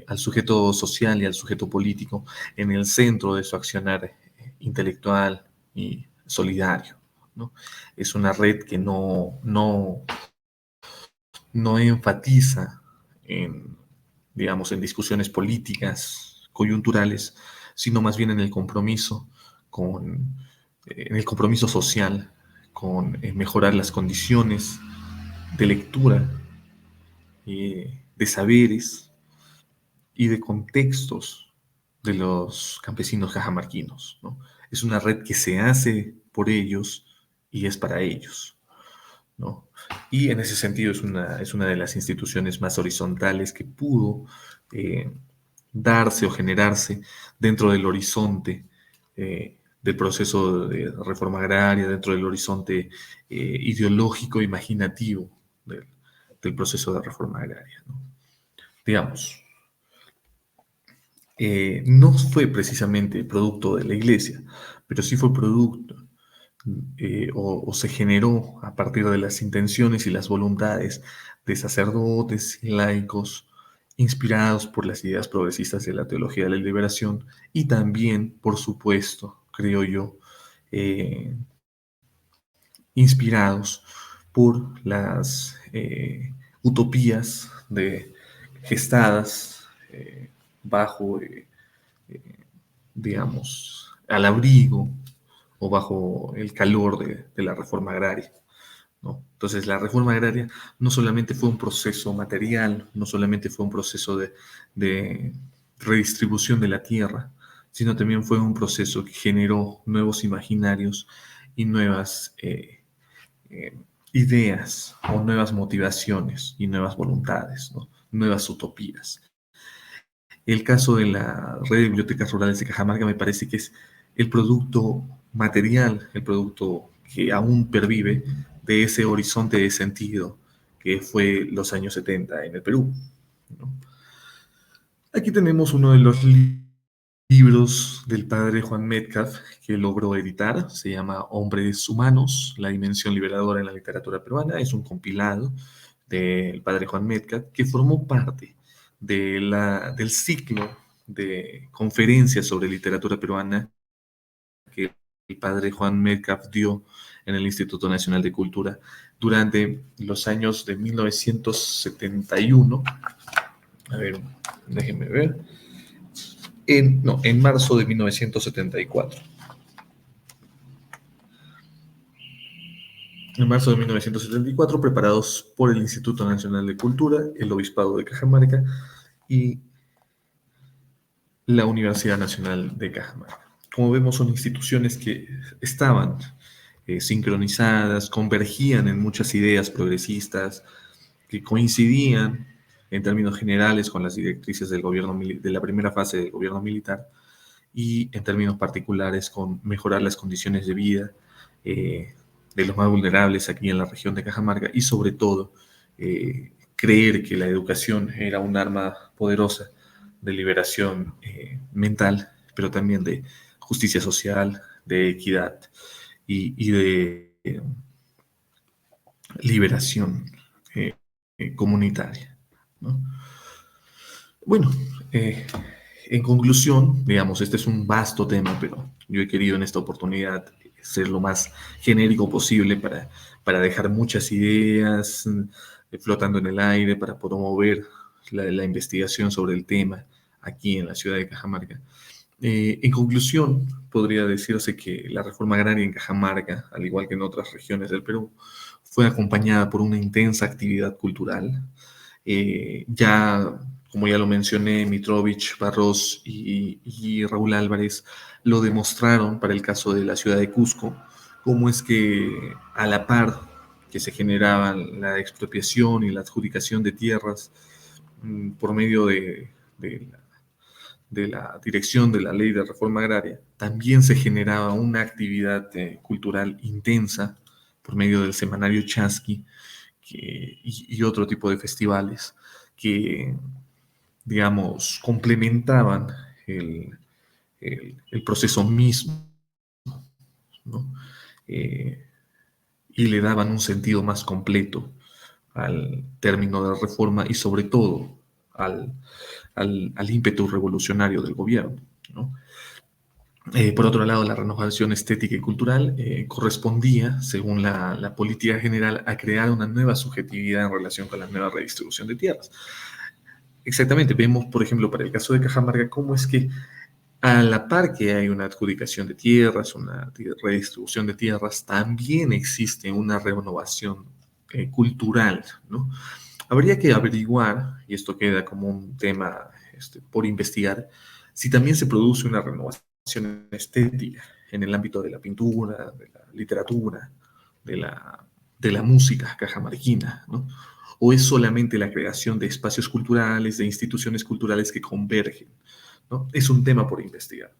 al sujeto social y al sujeto político en el centro de su accionar intelectual y solidario, ¿no? Es una red que no enfatiza en, digamos, en discusiones políticas, coyunturales, sino más bien en el compromiso en el compromiso social, con mejorar las condiciones de lectura, de saberes y de contextos de los campesinos cajamarquinos, ¿no? Es una red que se hace por ellos y es para ellos, ¿no? Y en ese sentido es una de las instituciones más horizontales que pudo eh, darse o generarse dentro del horizonte del proceso de reforma agraria, dentro del horizonte ideológico, imaginativo del proceso de reforma agraria, ¿no? Digamos, no fue precisamente producto de la iglesia, pero sí fue producto o se generó a partir de las intenciones y las voluntades de sacerdotes y laicos inspirados por las ideas progresistas de la teología de la liberación y también, por supuesto, creo yo, eh, inspirados por las utopías gestadas bajo, digamos, al abrigo o bajo el calor de la reforma agraria, ¿no? Entonces, la reforma agraria no solamente fue un proceso material, no solamente fue un proceso de redistribución de la tierra, sino también fue un proceso que generó nuevos imaginarios y nuevas eh, ideas o nuevas motivaciones y nuevas voluntades, ¿no? Nuevas utopías. El caso de la red de bibliotecas rurales de Cajamarca me parece que es el producto material, el producto que aún pervive de ese horizonte de sentido que fue los años 70 en el Perú, ¿no? Aquí tenemos uno de los libros del padre Juan Metcalf que logró editar, se llama Hombres Humanos, la dimensión liberadora en la literatura peruana, es un compilado del padre Juan Metcalf que formó parte del ciclo de conferencias sobre literatura peruana que el padre Juan Metcalf dio en el Instituto Nacional de Cultura durante los años de 1971. A ver, déjenme ver. En marzo de 1974. En marzo de 1974, preparados por el Instituto Nacional de Cultura, el Obispado de Cajamarca y la Universidad Nacional de Cajamarca. Como vemos, son instituciones que estaban sincronizadas, convergían en muchas ideas progresistas, que coincidían en términos generales con las directrices del gobierno de la primera fase del gobierno militar y en términos particulares con mejorar las condiciones de vida de los más vulnerables aquí en la región de Cajamarca y sobre todo creer que la educación era un arma poderosa de liberación mental, pero también de justicia social, de equidad y de liberación comunitaria, ¿no? Bueno, en conclusión, digamos, este es un vasto tema, pero yo he querido en esta oportunidad ser lo más genérico posible para dejar muchas ideas flotando en el aire, para promover la investigación sobre el tema aquí en la ciudad de Cajamarca. En conclusión, podría decirse que la reforma agraria en Cajamarca, al igual que en otras regiones del Perú, fue acompañada por una intensa actividad cultural. Ya, como ya lo mencioné, Mitrovich, Barros y Raúl Álvarez lo demostraron para el caso de la ciudad de Cusco, cómo es que a la par que se generaba la expropiación y la adjudicación de tierras por medio de la dirección de la ley de reforma agraria, también se generaba una actividad cultural intensa por medio del semanario Chasqui y otro tipo de festivales que, digamos, complementaban el proceso mismo, ¿no? Eh, y le daban un sentido más completo al término de la reforma y sobre todo al ímpetu revolucionario del gobierno, ¿no? Por otro lado, la renovación estética y cultural correspondía, según la política general, a crear una nueva subjetividad en relación con la nueva redistribución de tierras. Exactamente, vemos, por ejemplo, para el caso de Cajamarca, cómo es que a la par que hay una adjudicación de tierras, una redistribución de tierras, también existe una renovación cultural, ¿no? Habría que averiguar, y esto queda como un tema por investigar, si también se produce una renovación estética en el ámbito de la pintura, de la literatura, de la música cajamarquina, ¿no? O es solamente la creación de espacios culturales, de instituciones culturales que convergen, ¿no? Es un tema por investigar.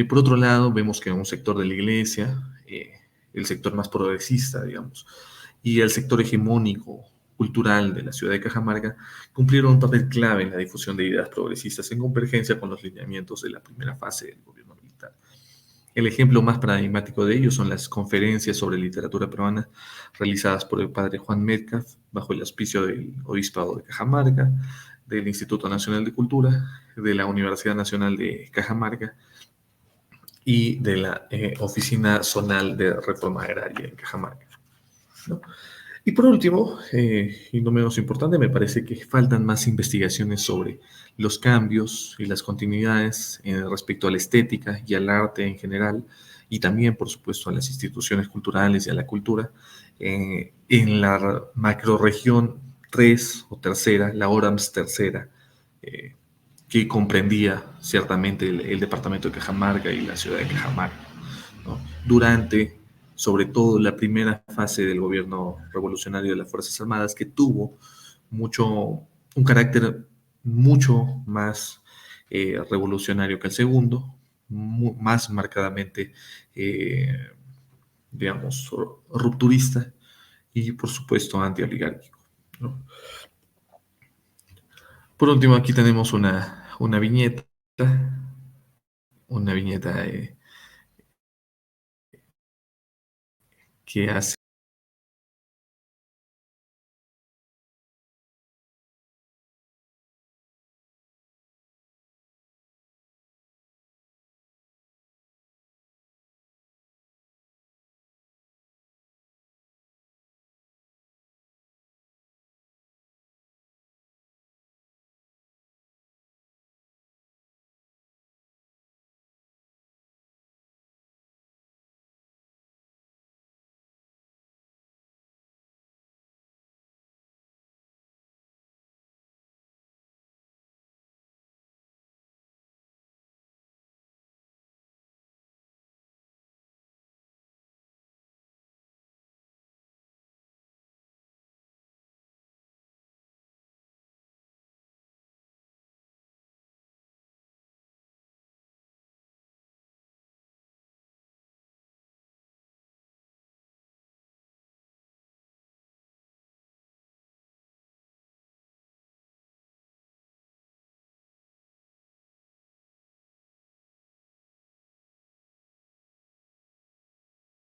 Por otro lado, vemos que un sector de la iglesia, el sector más progresista, digamos, y el sector hegemónico cultural de la ciudad de Cajamarca cumplieron un papel clave en la difusión de ideas progresistas en convergencia con los lineamientos de la primera fase del gobierno militar. El ejemplo más paradigmático de ello son las conferencias sobre literatura peruana realizadas por el padre Juan Metcalf bajo el auspicio del Obispado de Cajamarca, del Instituto Nacional de Cultura, de la Universidad Nacional de Cajamarca y de la Oficina Zonal de Reforma Agraria en Cajamarca, ¿no? Y por último, y no menos importante, me parece que faltan más investigaciones sobre los cambios y las continuidades respecto a la estética y al arte en general, y también, por supuesto, a las instituciones culturales y a la cultura, en la macroregión 3 o tercera, la ORAMS tercera, eh, que comprendía ciertamente el departamento de Cajamarca y la ciudad de Cajamarca, ¿no? Durante, sobre todo, la primera fase del gobierno revolucionario de las Fuerzas Armadas, que tuvo un carácter mucho más revolucionario que el segundo, más marcadamente, eh, digamos, rupturista y, por supuesto, antioligárquico, ¿no? Por último, aquí tenemos una viñeta que hace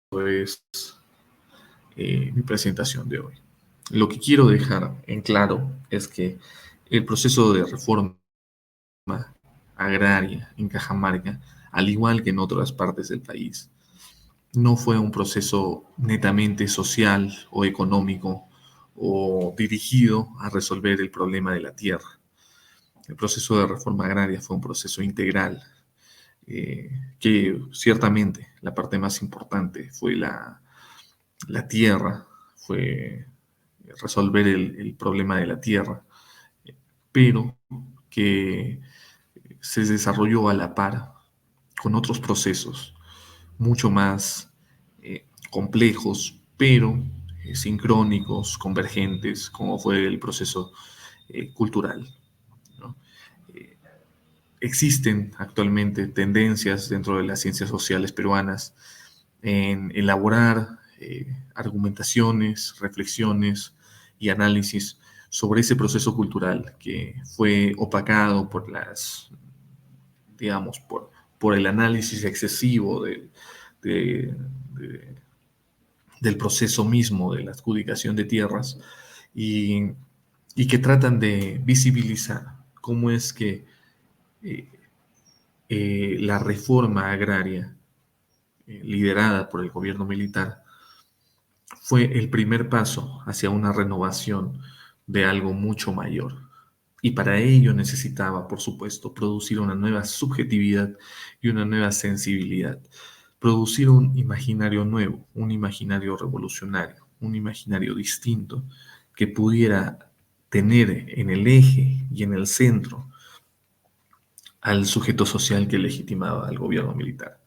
pues, mi presentación de hoy. Lo que quiero dejar en claro es que el proceso de reforma agraria en Cajamarca, al igual que en otras partes del país, no fue un proceso netamente social o económico o dirigido a resolver el problema de la tierra. El proceso de reforma agraria fue un proceso integral, que ciertamente la parte más importante fue la tierra, fue resolver el problema de la tierra, pero que se desarrolló a la par con otros procesos mucho más complejos, pero sincrónicos, convergentes, como fue el proceso cultural, ¿no? existen actualmente tendencias dentro de las ciencias sociales peruanas en elaborar argumentaciones, reflexiones y análisis sobre ese proceso cultural que fue opacado por digamos, por el análisis excesivo de- de- del proceso mismo de la adjudicación de tierras y, y que tratan de visibilizar cómo es que eh, la reforma agraria liderada por el gobierno militar fue el primer paso hacia una renovación de algo mucho mayor. Y para ello necesitaba, por supuesto, producir una nueva subjetividad y una nueva sensibilidad. Producir un imaginario nuevo, un imaginario revolucionario, un imaginario distinto que pudiera tener en el eje y en el centro al sujeto social que legitimaba al gobierno militar.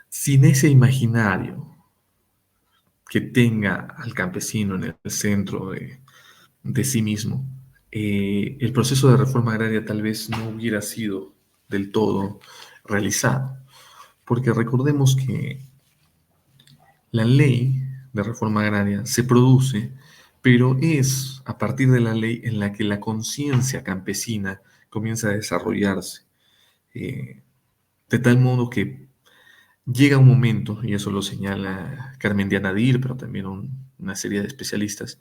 Sin ese imaginario que tenga al campesino en el centro de sí mismo, el proceso de reforma agraria tal vez no hubiera sido del todo realizado, porque recordemos que la ley de reforma agraria se produce, pero es a partir de la ley en la que la conciencia campesina comienza a desarrollarse, eh, de tal modo que llega un momento, y eso lo señala Carmen Diana Dir, pero también una serie de especialistas,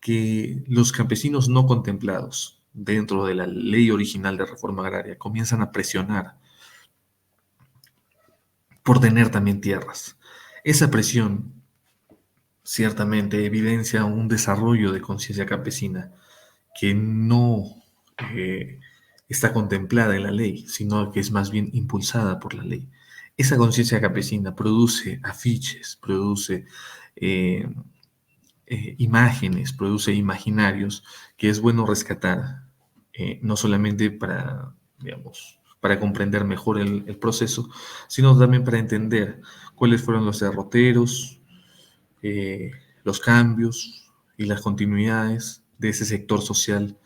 que los campesinos no contemplados dentro de la ley original de reforma agraria comienzan a presionar por tener también tierras. Esa presión ciertamente evidencia un desarrollo de conciencia campesina que no eh, está contemplada en la ley, sino que es más bien impulsada por la ley. Esa conciencia campesina produce afiches, produce eh, imágenes, produce imaginarios que es bueno rescatar, no solamente para, digamos, para comprender mejor el proceso, sino también para entender cuáles fueron los derroteros, eh, los cambios y las continuidades de ese sector social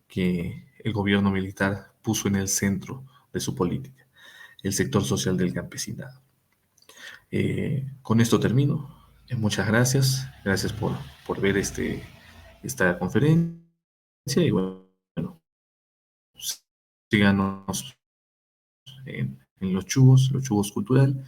que el gobierno militar puso en el centro de su política, el sector social del campesinado. Con esto termino. Muchas gracias. Gracias por ver esta conferencia y bueno, síganos en Los Chubos Cultural.